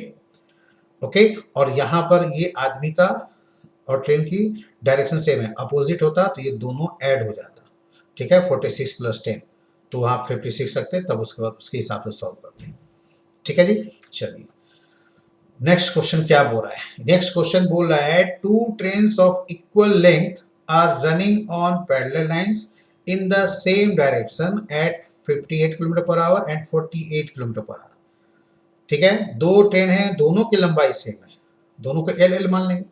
ओके। और यहाँ पर ये आदमी का और ट्रेन की डायरेक्शन सेम है, अपोजिट होता तो ये दोनों ऐड हो जाता। ठीक है, 46 + 10 तो वहाँ 56 रखते, तब उसके बाद उसके हिसाब से सॉल्व करते। ठीक है जी, चलिए नेक्स्ट क्वेश्चन क्या बोल रहा है। नेक्स्ट क्वेश्चन बोल रहा है 2 trains of equal length are running on parallel lines in the same direction at 58 kilometre per hour and 48 kilometre per hour. ठीक है, दो ट्रेन है, दोनों की लंबाई सेम है, दोनों को एल मान लेंगे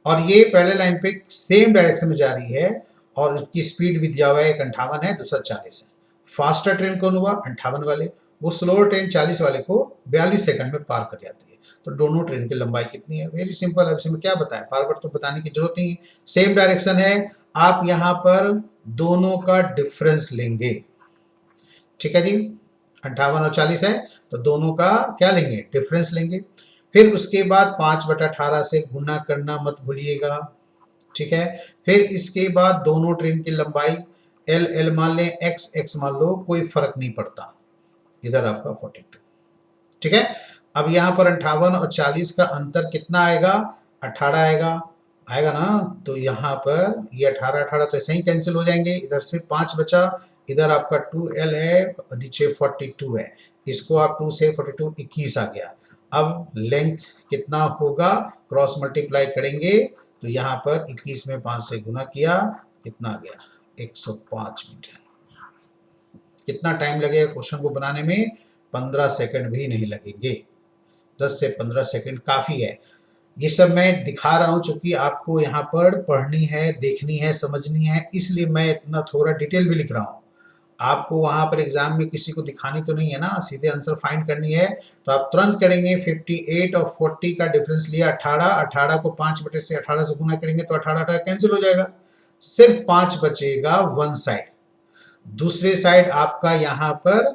और ये पैरेलल लाइन पे सेम डायरेक्शन में जा रही है और उसकी स्पीड भी दिया हुआ है, एक 58 है, दूसरा 40 है। फास्टर ट्रेन कौन हुआ, 58 वाले, वो स्लोअर ट्रेन 40 वाले को 42 सेकंड में पार कर जाती है। तो दोनों ट्रेन की लंबाई कितनी है, वेरी सिंपल है, इसमें क्या बताएं, बार बार तो बताने की जरूरत नहीं है, सेम डायरेक्शन है, आप यहाँ पर दोनों का डिफरेंस लेंगे। ठीक है जी, 58 और 40 है तो दोनों का क्या लेंगे, डिफरेंस लेंगे। फिर उसके बाद 5/18 से गुना करना मत भूलिएगा। ठीक है, फिर इसके बाद दोनों ट्रेन की लंबाई एल मान लें, एक्स मान लो, कोई फर्क नहीं पड़ता, इधर आपका 42। ठीक है, अब यहाँ पर 58 और 40 का अंतर कितना आएगा, 18 आएगा ना। तो यहाँ पर ये 18 तो ऐसे ही कैंसिल हो जाएंगे, इधर सिर्फ 5 बचा, इधर आपका 2L है और नीचे 42 है, इसको आप 2 से 42 21 आ गया। अब लेंथ कितना होगा, क्रॉस मल्टीप्लाई करेंगे तो यहाँ पर 21 में 5 से गुना किया, कितना आ गया, 105 मीटर। कितना टाइम लगेगा क्वेश्चन को बनाने में, 15 सेकंड भी नहीं लगेंगे, 10 से 15 सेकंड काफ़ी है। ये सब मैं दिखा रहा हूँ चूंकि आपको यहाँ पर पढ़नी है, देखनी है, समझनी है, इसलिए मैं इतना थोड़ा डिटेल भी लिख रहा हूँ। आपको वहाँ पर एग्जाम में किसी को दिखानी तो नहीं है ना, सीधे आंसर फाइंड करनी है। तो आप तुरंत करेंगे, 58 और 40 का डिफरेंस लिया 18 को 5/18 से गुना करेंगे तो 18 कैंसिल हो जाएगा, सिर्फ 5 बचेगा वन साइड। दूसरे साइड आपका यहाँ पर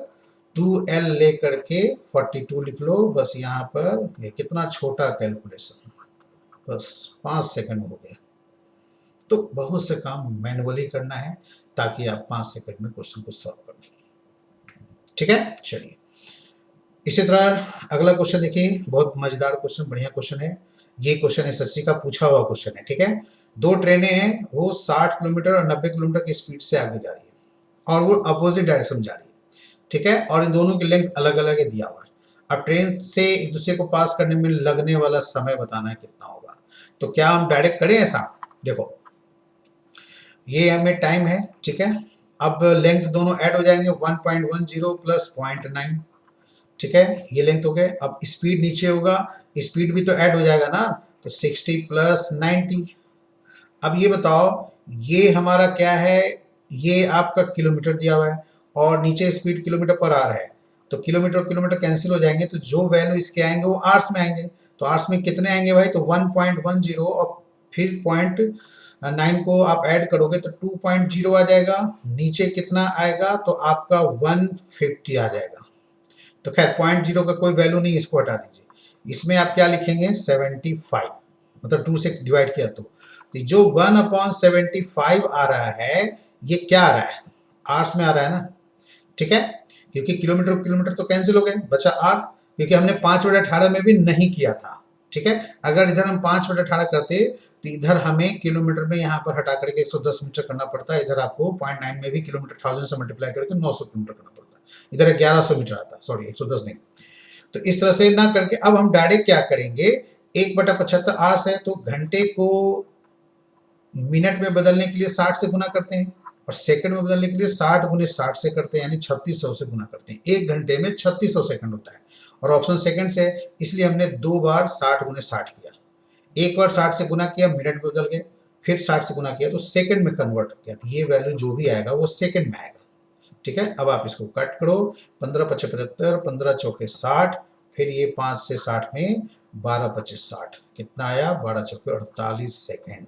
2L ले करके 42 लिख लो, बस यहाँ पर ये कितना छोटा कैलकुलेशन, बस 5 सेकंड हो गया। तो बहुत से काम मैनुअली करना है ताकि आप 5 सेकंड में क्वेश्चन को सॉल्व कर लें। ठीक है, चलिए इसी तरह अगला क्वेश्चन देखिए, बहुत मजेदार क्वेश्चन, बढ़िया क्वेश्चन है। ये क्वेश्चन SSC का पूछा हुआ क्वेश्चन है। ठीक है, दो ट्रेनें हैं, वो 60 किलोमीटर और 90 किलोमीटर की स्पीड से आगे जा रही है और वो अपोजिट डायरेक्शन में जा रही है, ठीक है, और इन दोनों की लेंथ अलग अलग है दिया हुआ है। अब ट्रेन से एक दूसरे को पास करने में लगने वाला समय बताना है कितना होगा। तो क्या हम डायरेक्ट करें ऐसा? देखो ये हमें टाइम है, ठीक है, अब लेंथ दोनों ऐड हो जाएंगे 1.10 प्लस 0.9, ठीक है, ये लेंथ हो गए। अब स्पीड नीचे होगा, स्पीड भी तो ऐड हो जाएगा ना, तो 60 प्लस 90। अब ये बताओ ये हमारा क्या है, ये आपका किलोमीटर दिया हुआ है और नीचे स्पीड किलोमीटर पर आवर है, तो किलोमीटर किलोमीटर कैंसिल हो जाएंगे, तो जो वैल्यू इसके आएंगे वो आवर्स में आएंगे। तो आवर्स में कितने आएंगे भाई? तो 1.10 और फिर 0.9 को आप ऐड करोगे तो 2.0 आ जाएगा। नीचे कितना आएगा? तो आपका 150 आ जाएगा। तो खैर 0.0 का कोई वैल्यू नहीं, इसको हटा दीजिए। इसमें आप क्या लिखेंगे? 75, मतलब 2 से डिवाइड किया तो जो 1/75 आ रहा है ये क्या आ रहा है? आर्स में आ रहा है ना, ठीक है, क्योंकि किलोमीटर किलोमीटर तो कैंसिल हो गए, बचा आर, क्योंकि हमने 5/18 में भी नहीं किया था, ठीक है। अगर इधर हम 5/18 करते तो इधर हमें किलोमीटर में यहाँ पर हटा करके 110 मीटर करना पड़ता है, इधर आपको 0.9 में भी किलोमीटर 1000 से मल्टीप्लाई करके 900 किलोमीटर करना पड़ता है, इधर 1100 मीटर आता है, सॉरी 110 नहीं। तो इस तरह से ना करके अब हम डायरेक्ट क्या करेंगे, 1/75 आर्स है तो घंटे को मिनट में बदलने के लिए 60 से गुना करते हैं और सेकंड में बदलने के लिए 60 गुने 60 से करते हैं, यानी 3600 से गुना करते हैं। एक घंटे में 3600 सेकंड होता है और ऑप्शन सेकंड से है, इसलिए हमने 2 बार 60 गुने 60 किया। एक बार 60 से गुना किया, मिनट में बदल गए, फिर 60 से गुना किया तो सेकंड में कन्वर्ट किया, तो ये वैल्यू जो भी आएगा वो सेकंड में आएगा, ठीक है। अब आप इसको कट करो, 15×5 = 75, 15×4 = 60, फिर ये 5 से 60 में 12×25 = 60, कितना आया? 12×4 = 48 सेकेंड।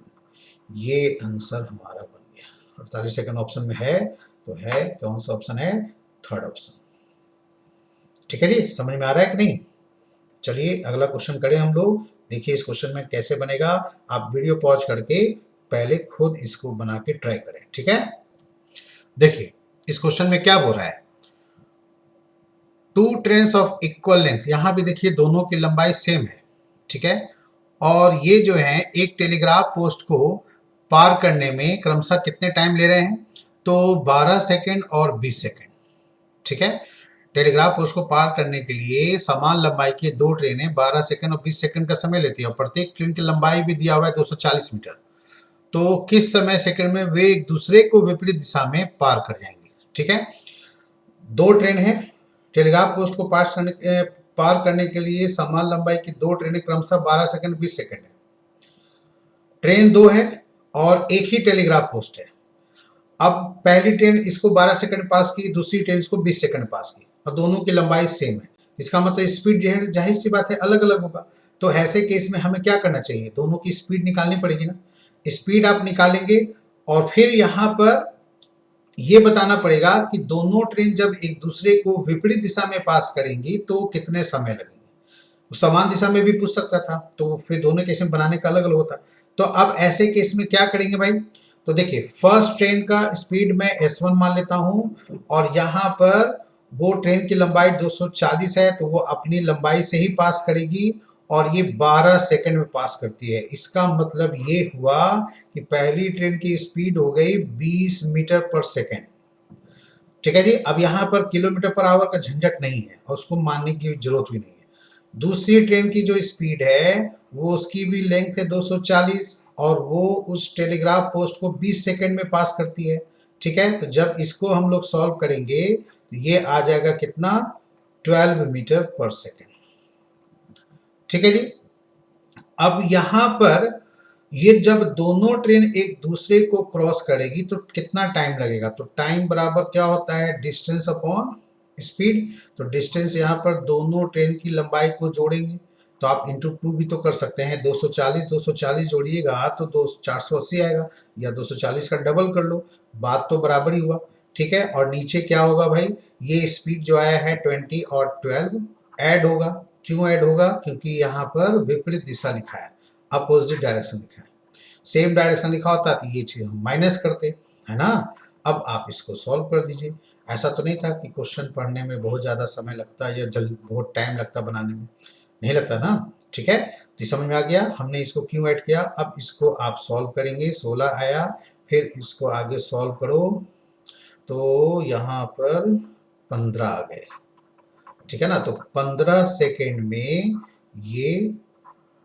ये आंसर हमारा बन गया। 48 सेकंड ऑप्शन में है, तो है कौन सा ऑप्शन है? थर्ड ऑप्शन, ठीक है जी। समझ में आ रहा है कि नहीं? चलिए अगला क्वेश्चन करें हम लोग। देखिए इस क्वेश्चन में कैसे बनेगा, आप वीडियो पॉज करके पहले खुद इसको बना के ट्राई करें, ठीक है। देखिए इस क्वेश्चन में क्या बोल रहा है, 2 ट्रेन्स ऑफ इक्वल लेंथ, यहां भी देखिए दोनों की लंबाई सेम है, ठीक है, और ये जो है एक टेलीग्राफ पोस्ट को पार करने में क्रमशः कितने टाइम ले रहे हैं? तो 12 सेकंड और 20 सेकंड, ठीक है। टेलीग्राफ पोस्ट को पार करने के लिए समान लंबाई की 2 ट्रेनें 12 सेकंड और 20 सेकंड का समय लेती है और प्रत्येक ट्रेन की लंबाई भी दिया हुआ है 240 मीटर। तो किस समय सेकंड में वे एक दूसरे को विपरीत दिशा में पार कर जाएंगे, ठीक है। 2 ट्रेन है, टेलीग्राफ पोस्ट को पार करने के लिए समान लंबाई की 2 ट्रेनें क्रमशः 12 सेकंड 20 सेकंड है। ट्रेन 2 है और एक ही टेलीग्राफ पोस्ट है। अब पहली ट्रेन इसको 12 सेकंड पास की, दूसरी ट्रेन इसको 20 सेकंड पास की और दोनों की लंबाई सेम है। इसका मतलब स्पीड जो है जाहिर सी बात है अलग अलग होगा। तो ऐसे केस में हमें क्या करना चाहिए? दोनों की स्पीड निकालनी पड़ेगी ना। स्पीड आप निकालेंगे और फिर यहाँ पर ये बताना पड़ेगा कि दोनों ट्रेन जब एक दूसरे को विपरीत दिशा में पास करेंगी तो कितने समय लगेंगे। समान दिशा में भी पूछ सकता था, तो फिर दोनों केस में बनाने का अलग अलग होता। तो अब ऐसे केस में क्या करेंगे भाई? तो देखिए फर्स्ट ट्रेन का स्पीड मैं S1 मान लेता हूं और यहाँ पर वो ट्रेन की लंबाई 240 है, तो वो अपनी लंबाई से ही पास करेगी और ये 12 सेकंड में पास करती है। इसका मतलब ये हुआ कि पहली ट्रेन की स्पीड हो गई 20 मीटर पर सेकंड, ठीक है जी। अब यहाँ पर किलोमीटर पर आवर का झंझट नहीं है और उसको मानने की जरूरत भी नहीं है। दूसरी ट्रेन की जो स्पीड है वो उसकी भी लेंथ है 240 और वो उस टेलीग्राफ पोस्ट को 20 सेकंड में पास करती है, ठीक है। तो जब इसको हम लोग सॉल्व करेंगे तो ये आ जाएगा कितना? 12 मीटर पर सेकंड, ठीक है जी। अब यहाँ पर ये जब दोनों ट्रेन एक दूसरे को क्रॉस करेगी तो कितना टाइम लगेगा? तो टाइम बराबर क्या होता है? Distance upon speed. तो डिस्टेंस यहाँ पर दोनों ट्रेन की लंबाई को जोड़ेंगे, तो आप इंटू 2 भी तो कर सकते हैं। 240 जोड़िएगा तो 480 आएगा, या 240 का डबल कर लो, बात तो बराबर ही हुआ, ठीक है। और नीचे क्या होगा भाई? ये स्पीड जो आया है 20 और 12 ऐड होगा। क्यों ऐड होगा? क्योंकि यहाँ पर विपरीत दिशा लिखा है, अपोजिट डायरेक्शन लिखा है। सेम डायरेक्शन लिखा होता तो ये चीज हम माइनस करते, है ना। अब आप इसको सॉल्व कर दीजिए। ऐसा तो नहीं था कि क्वेश्चन पढ़ने में बहुत ज़्यादा समय लगता है या जल्द बहुत टाइम लगता बनाने में, नहीं लगता ना। ठीक है, तो समझ में आ गया हमने इसको क्यों ऐड किया। अब इसको आप सॉल्व करेंगे, 16 आया, फिर इसको आगे सॉल्व करो तो यहाँ पर 15 आ गए, ठीक है ना। तो 15 सेकेंड में ये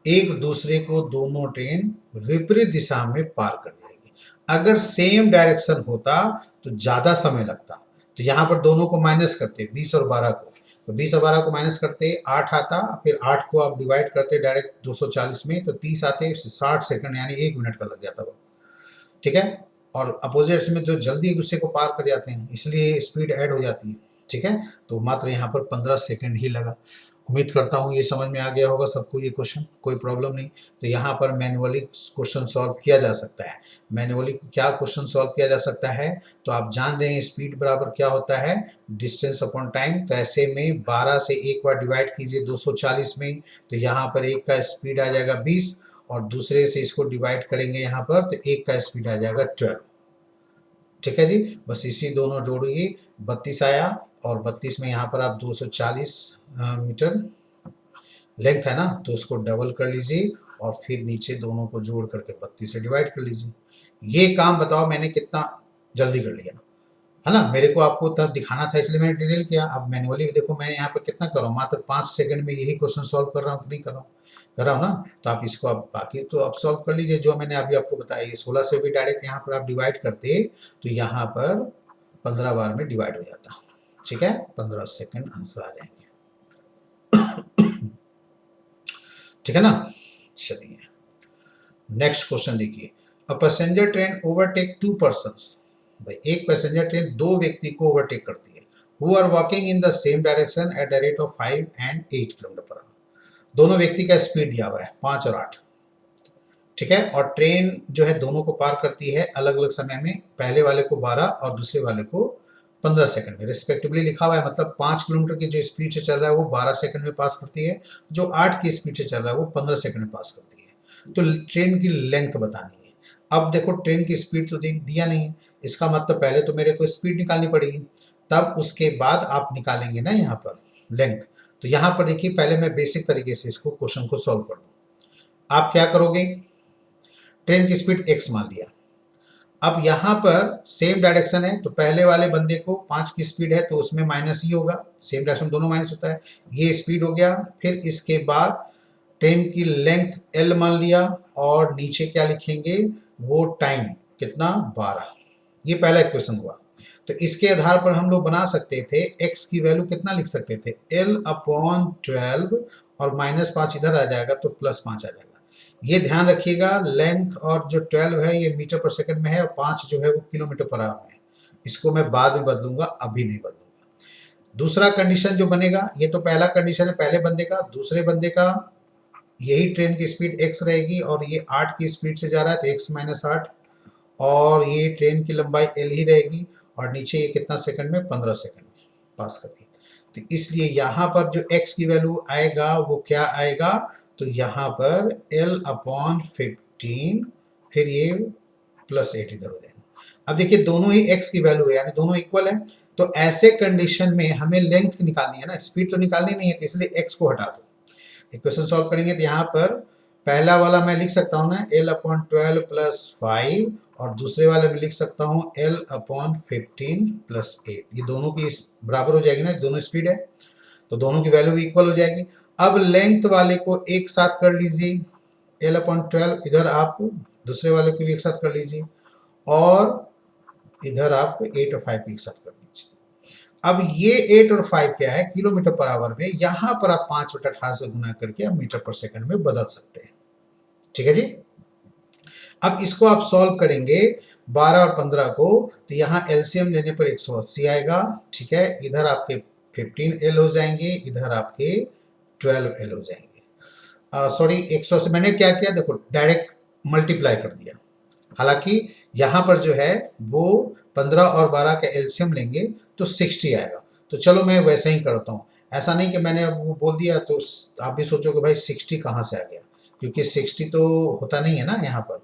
एक दूसरे को दोनों ट्रेन विपरीत दिशा में पार कर जाएगी। अगर सेम डायरेक्शन होता तो ज्यादा समय लगता। तो यहाँ पर दोनों को माइनस करते 20 और 12 को, तो 20 और 12 को माइनस करते 8 आता, फिर 8 को आप डिवाइड करते डायरेक्ट 240 में तो 30 आते, 60 सेकंड यानी 1 मिनट का लग जाता वो, ठीक है। और अपोजिट में जो जल्दी एक दूसरे को पार कर जाते हैं इसलिए स्पीड ऐड हो जाती है, ठीक है। तो मात्र यहाँ पर 15 सेकंड ही लगा। उम्मीद करता हूँ ये समझ में आ गया होगा सबको ये क्वेश्चन, कोई प्रॉब्लम नहीं। तो यहाँ पर मैन्युअली क्वेश्चन सॉल्व किया जा सकता है। मैन्युअली क्या क्वेश्चन सॉल्व किया जा सकता है, तो आप जान रहे हैं स्पीड बराबर क्या होता है, डिस्टेंस अपॉन टाइम। तो ऐसे में 12 से एक बार डिवाइड कीजिए 240 में, तो यहाँ पर एक का स्पीड आ जाएगा 20 और दूसरे से इसको डिवाइड करेंगे यहाँ पर तो एक का स्पीड आ जाएगा 12, ठीक है जी। बस इसी दोनों जोड़िए, 32 आया और 32 में यहाँ पर आप 240 मीटर लेंथ है ना, तो उसको डबल कर लीजिए और फिर नीचे दोनों को जोड़ करके 32 से डिवाइड कर लीजिए। ये काम बताओ मैंने कितना जल्दी कर लिया, है ना। मेरे को आपको तब दिखाना था इसलिए मैंने डिटेल किया। अब मैनुअली देखो मैं यहाँ पर कितना कर रहा हूँ, मात्र 5 सेकंड में यही क्वेश्चन सॉल्व कर रहा हूँ, नहीं कर रहा हूँ ना। तो आप इसको अब बाकी तो आप सॉल्व कर लीजिए जो मैंने अभी आपको बताया। ये 16 से भी डायरेक्ट यहाँ पर आप डिवाइड करते तो यहाँ पर 15 बार में डिवाइड हो जाता, ठीक है। 15 सेकंड आंसर आ जाएंगे, ठीक है ना। चलिए नेक्स्ट क्वेश्चन देखिए। A passenger train overtake 2 persons, भाई एक पैसेंजर ट्रेन 2 व्यक्ति को ओवरटेक करती है, who are walking in the same direction at the rate of 5 and 8 kilometre per hour. दोनों व्यक्ति का स्पीड दिया हुआ है 5 और 8, ठीक है। और ट्रेन जो है दोनों को पार करती है अलग अलग समय में, पहले वाले को 12 और दूसरे वाले को 15 सेकंड में रिस्पेक्टिवली लिखा हुआ है। मतलब 5 किलोमीटर की जो स्पीड से चल रहा है वो 12 सेकंड में पास करती है, जो 8 की स्पीड से चल रहा है वो 15 सेकंड में पास करती है। तो ट्रेन की लेंथ बतानी है। अब देखो ट्रेन की स्पीड तो दिया नहीं है, इसका मतलब पहले तो मेरे को स्पीड निकालनी पड़ेगी, तब उसके बाद आप निकालेंगे ना यहाँ पर लेंथ। तो यहाँ पर देखिए पहले मैं बेसिक तरीके से इसको क्वेश्चन को सॉल्व कर दूँ। आप क्या करोगे, ट्रेन की स्पीड x मान लिया। अब यहाँ पर सेम डायरेक्शन है तो पहले वाले बंदे को 5 की स्पीड है तो उसमें माइनस ही होगा, सेम डायरेक्शन दोनों माइनस होता है, ये स्पीड हो गया। फिर इसके बाद ट्रेन की लेंथ l मान लिया और नीचे क्या लिखेंगे, वो टाइम कितना 12। ये पहला इक्वेशन हुआ। तो इसके आधार पर हम लोग बना सकते थे x की वैल्यू कितना लिख सकते थे, L/12 और -5 इधर आ जाएगा तो +5 आ जाएगा। ये ध्यान रखिएगा लेंथ और जो 12 है ये मीटर पर सेकंड में है और 5 जो है वो किलोमीटर पर आवर में। इसको मैं बाद में बदलूंगा, अभी नहीं बदलूंगा। दूसरा कंडीशन जो बनेगा, ये तो पहला कंडीशन है पहले बंदे का, दूसरे बंदे का यही ट्रेन की स्पीड x रहेगी और ये 8 की स्पीड से जा रहा है तो x - 8 और ये ट्रेन की लंबाई l ही रहेगी और नीचे ये कितना सेकंड में 15 सेकंड में पास करती। तो इसलिए यहाँ पर जो x की वैल्यू आएगा वो क्या आएगा, तो यहाँ पर L/15 फिर ये +8 इधर हो जाएगा। अब देखिए दोनों ही x की वैल्यू है यानी दोनों इक्वल है, तो ऐसे कंडीशन में हमें लेंथ निकालनी है ना, स्पीड तो निकालनी नहीं है, तो इसलिए x को हटा दो। इक्वेशन सॉल्व करेंगे तो यहाँ पर पहला वाला मैं लिख सकता हूँ ना L/12 + 5 और दूसरे वाले में लिख सकता हूँ L/15 + 8। ये दोनों की बराबर हो जाएगी ना, दोनों स्पीड है तो दोनों की वैल्यू इक्वल हो जाएगी। अब लेंथ वाले को एक साथ कर लीजिए, L/12 इधर आप दूसरे वाले को भी एक साथ कर लीजिए और इधर आप 8 और 5 को एक साथ कर लीजिए। अब ये 8 और 5 क्या है, किलोमीटर पर आवर में, यहां पर आप 5/18 से गुना करके आप मीटर पर सेकंड में बदल सकते हैं, ठीक है जी। अब इसको आप सॉल्व करेंगे 12 और 15 को, तो यहाँ एलसीएम लेने पर 180 आएगा, ठीक है। इधर आपके 15L हो जाएंगे, इधर आपके 12L हो जाएंगे। सॉरी 180 मैंने क्या किया, देखो डायरेक्ट मल्टीप्लाई कर दिया। हालांकि यहाँ पर जो है वो 15 और 12 का एलसीएम लेंगे तो 60 आएगा। तो चलो मैं वैसे ही करता हूँ, ऐसा नहीं कि मैंने अब वो बोल दिया तो आप भी सोचोगे भाई 60 कहाँ से आ गया, क्योंकि 60 तो होता नहीं है ना यहाँ पर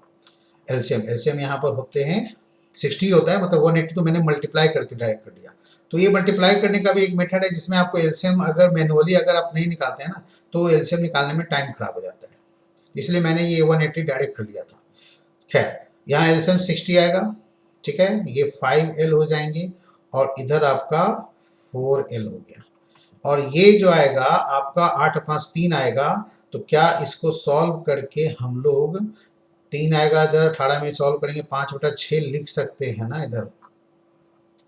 एलसीएम। एलसीएम यहाँ पर होते हैं 60 होता है, मतलब 180 तो मैंने मल्टीप्लाई करके डायरेक्ट कर दिया। तो ये मल्टीप्लाई करने का भी एक मेथड है जिसमें आपको एलसीएम अगर मैनुअली अगर आप नहीं निकालते हैं ना तो एलसीएम निकालने में टाइम खराब हो जाता है, इसलिए मैंने ये 180 डायरेक्ट कर लिया था। खैर यहाँ एलसीएम 60 आएगा, ठीक है, ये 5L हो जाएंगे और इधर आपका 4L हो गया, और ये जो आएगा आपका 8 5 3 आएगा। तो क्या इसको सॉल्व करके हम लोग 3 आएगा इधर, 18 में सॉल्व करेंगे 5/6 लिख सकते हैं ना इधर,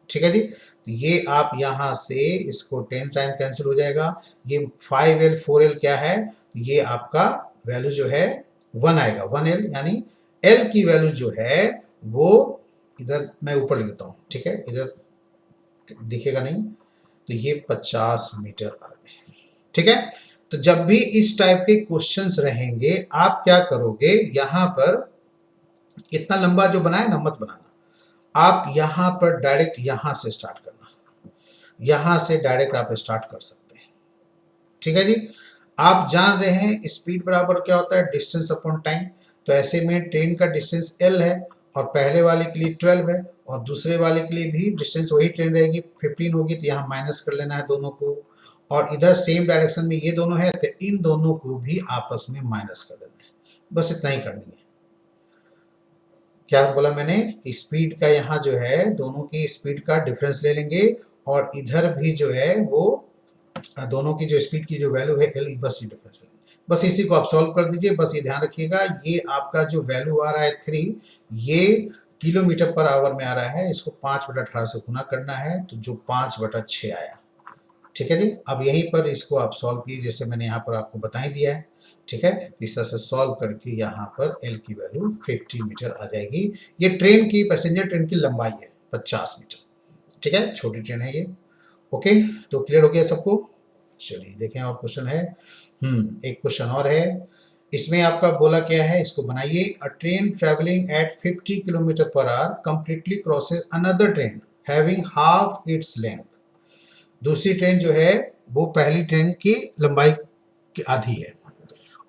ठीक है जी। तो ये आप यहाँ से इसको 10 साइन कैंसिल हो जाएगा, ये 5L 4L क्या है, ये आपका वैल्यू जो है 1 आएगा, 1L, यानी L की वैल्यू जो है वो इधर मैं ऊपर लिख देता हूँ, ठीक है, इधर दिखेगा नहीं, तो ये 50 मीटर आ गए, ठीक है। तो जब भी इस टाइप के क्वेश्चंस रहेंगे आप क्या करोगे, यहां पर इतना लंबा जो बनाए ना मत बनाना, आप यहां पर डायरेक्ट यहां से स्टार्ट करना, यहां से डायरेक्ट आप स्टार्ट कर सकते हैं, ठीक है जी। आप जान रहे हैं स्पीड बराबर क्या होता है, डिस्टेंस अपॉन टाइम। तो ऐसे में ट्रेन का डिस्टेंस L है और पहले वाले के लिए 12 है और दूसरे वाले के लिए भी डिस्टेंस वही ट्रेन रहेगी 15 होगी, तो यहाँ माइनस कर लेना है दोनों को, और इधर सेम डायरेक्शन में ये दोनों है तो इन दोनों को भी आपस में माइनस कर देना है, बस इतना ही करनी है। क्या बोला मैंने, स्पीड का यहाँ जो है दोनों की स्पीड का डिफरेंस ले लेंगे और इधर भी जो है वो दोनों की जो स्पीड की जो वैल्यू है L, बस ये डिफरेंस है, बस इसी को आप सॉल्व कर दीजिए। बस ये ध्यान रखिएगा ये आपका जो वैल्यू आ रहा है 3, ये किलोमीटर पर आवर में आ रहा है, इसको 5/18 से गुना करना है, तो जो 5/6 आया, ठीक है जी। अब यहीं पर इसको आप सॉल्व कीजिए जैसे मैंने यहाँ पर आपको बता ही दिया है, ठीक है। इस तरह से सॉल्व करके यहाँ पर L की वैल्यू 50 मीटर आ जाएगी। ये ट्रेन की पैसेंजर ट्रेन की लंबाई है 50 मीटर, ठीक है, छोटी ट्रेन है ये। ओके, तो क्लियर हो गया सबको। चलिए देखें और क्वेश्चन है, एक क्वेश्चन और है, इसमें आपका बोला क्या है, इसको बनाइए। अ train travelling at 50 kilometre per our completely crosses another train having half its length. दूसरी ट्रेन जो है वो पहली ट्रेन की लंबाई की आधी है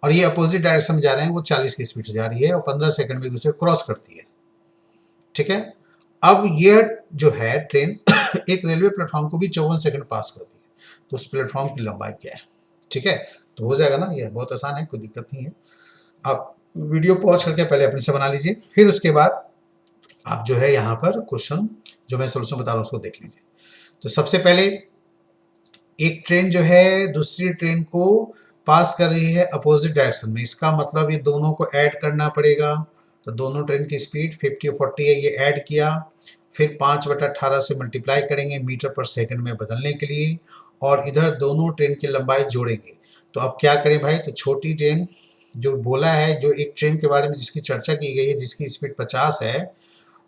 और ये अपोजिट डायरेक्शन में जा रहे हैं, वो 40 की स्पीड से जा रही है और 15 सेकंड में एक दूसरे क्रॉस करती है, ठीक है। अब ये जो है ट्रेन एक रेलवे प्लेटफॉर्म को भी 54 सेकंड पास करती है, तो उस प्लेटफॉर्म की लंबाई क्या है, ठीक है। तो हो जाएगा ना, ये बहुत आसान है, कोई दिक्कत नहीं है। आप वीडियो पॉज करके पहले अपने से बना लीजिए, फिर उसके बाद आप जो है यहाँ पर क्वेश्चन जो मैं सोल्यूशन बता रहा हूँ उसको देख लीजिए। तो सबसे पहले एक ट्रेन जो है दूसरी ट्रेन को पास कर रही है अपोजिट डायरेक्शन में, इसका मतलब ये दोनों को ऐड करना पड़ेगा। तो दोनों ट्रेन की स्पीड 50 और 40 है, ये ऐड किया, फिर 5/18 से मल्टीप्लाई करेंगे मीटर पर सेकंड में बदलने के लिए, और इधर दोनों ट्रेन की लंबाई जोड़ेंगे। तो अब क्या करें भाई, तो छोटी ट्रेन जो बोला है, जो एक ट्रेन के बारे में जिसकी चर्चा की गई है जिसकी स्पीड 50 है,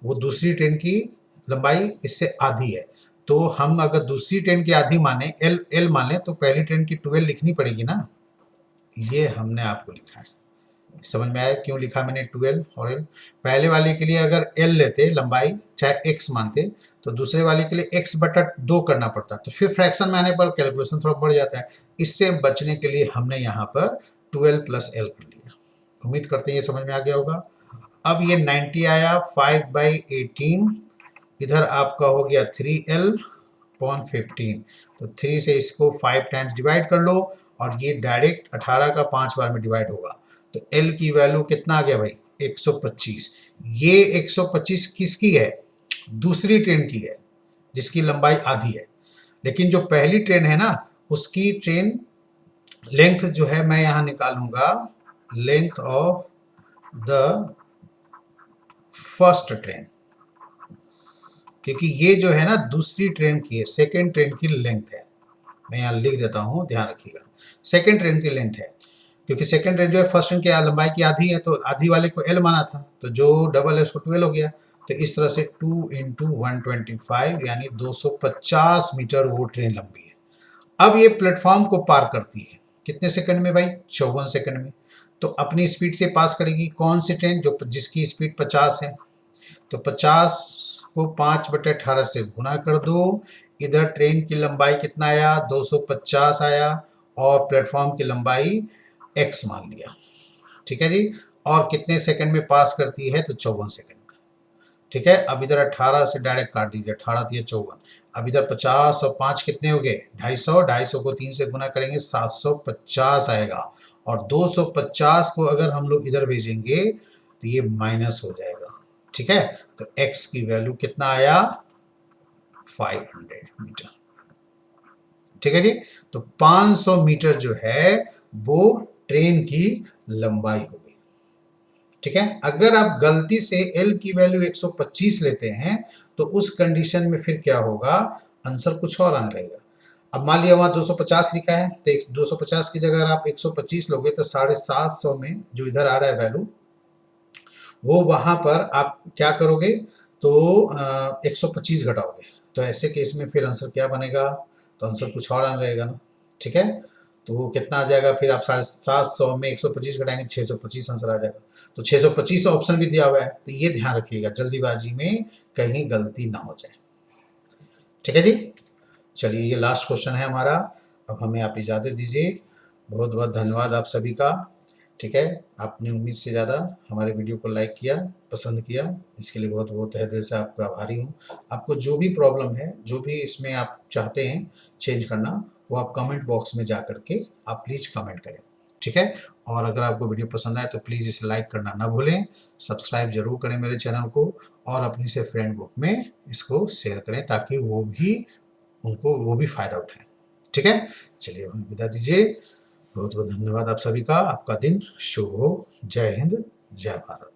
वो दूसरी ट्रेन की लंबाई इससे आधी है। तो हम अगर दूसरी ट्रेन की आधी माने L माने तो पहली ट्रेन की 12 लिखनी पड़ेगी ना, ये हमने आपको लिखा है, समझ में आया क्यों लिखा मैंने 12 और L। पहले वाले के लिए अगर L लेते लंबाई चाहे x मानते तो दूसरे वाले के लिए x/2 करना पड़ता, तो फिर फ्रैक्शन में आने पर कैलकुलेशन थोड़ा बढ़ जाता है। इससे बचने के लिए हमने यहाँ पर 12 + L कर लिया। उम्मीद करते हैं ये समझ में आ गया होगा। अब ये 90 आया, 5/18 इधर आपका हो गया 3L/15, तो 3 से इसको 5 टाइम्स डिवाइड कर लो और ये डायरेक्ट 18 का 5 बार में डिवाइड होगा, तो L की वैल्यू कितना आ गया भाई, 125। ये 125 किसकी है, दूसरी ट्रेन की है जिसकी लंबाई आधी है, लेकिन जो पहली ट्रेन है ना उसकी ट्रेन लेंथ जो है मैं यहाँ निकालूंगा length of the first train, क्योंकि ये जो है ना दूसरी ट्रेन की है, सेकेंड ट्रेन की लेंथ है। मैं यहाँ लिख देता हूँ, ध्यान रखिएगा, सेकेंड ट्रेन की लेंथ है, क्योंकि सेकेंड ट्रेन जो है फर्स्ट ट्रेन की लंबाई की आधी है, तो आधी वाले को L माना था, तो जो डबल है उसको 12 हो गया। तो इस तरह से 2 × 125 यानी 250 मीटर वो ट्रेन लंबी है। अब ये प्लेटफॉर्म को पार करती है कितने सेकंड में भाई, 54 सेकंड में। तो अपनी स्पीड से पास करेगी कौन सी ट्रेन, जो जिसकी स्पीड 50 है, तो 50 को 5/18 से गुना कर दो, इधर ट्रेन की लंबाई कितना आया, 250 आया, और प्लेटफॉर्म की लंबाई x मान लिया, ठीक है जी। और कितने सेकंड में पास करती है, तो 54 सेकंड में, ठीक है। अब इधर 18 से डायरेक्ट काट दीजिए, 18 दिए 54। अब इधर 50 और 5 कितने हो गए 250, 250 को 3 से गुना करेंगे 750 आएगा। और 250 को अगर हम लोग इधर भेजेंगे तो ये माइनस हो जाएगा, ठीक है। तो x की वैल्यू कितना आया 500 मीटर, ठीक है जी। तो 500 मीटर जो है वो ट्रेन की लंबाई हो गई, ठीक है। अगर आप गलती से L की वैल्यू 125 लेते हैं तो उस कंडीशन में फिर क्या होगा, आंसर कुछ और आने लगेगा। अब मान लिया वहां 250 लिखा है तो 250 की जगह आप 125 लोगे तो 750 में जो इधर आ रहा है वैल्यू, वो वहां पर आप क्या करोगे तो 125 घटाओगे। तो ऐसे केस में फिर आंसर क्या बनेगा, तो आंसर कुछ और आने रहेगा ना, ठीक है। तो वो कितना आ जाएगा, फिर आप 750 में 125 घटाएंगे 625 आंसर आ जाएगा। तो 625 ऑप्शन भी दिया हुआ है, तो ये ध्यान रखिएगा जल्दीबाजी में कहीं गलती ना हो जाए, ठीक है जी। चलिए ये लास्ट क्वेश्चन है हमारा, अब हमें आप इजाज़त दीजिए। बहुत बहुत धन्यवाद आप सभी का, ठीक है। आपने उम्मीद से ज़्यादा हमारे वीडियो को लाइक किया, पसंद किया, इसके लिए बहुत बहुत तहे दिल से आपका आभारी हूँ। आपको जो भी प्रॉब्लम है, जो भी इसमें आप चाहते हैं चेंज करना, वो आप कमेंट बॉक्स में जा करके आप प्लीज़ कमेंट करें, ठीक है। और अगर आपको वीडियो पसंद आए तो प्लीज़ इसे लाइक करना ना भूलें, सब्सक्राइब जरूर करें मेरे चैनल को, और अपनी से फ्रेंड ग्रुप में इसको शेयर करें ताकि वो भी फ़ायदा उठाएं, ठीक है। चलिए हम विदा दीजिए, बहुत बहुत धन्यवाद आप सभी का, आपका दिन शुभ हो। जय हिंद, जय भारत।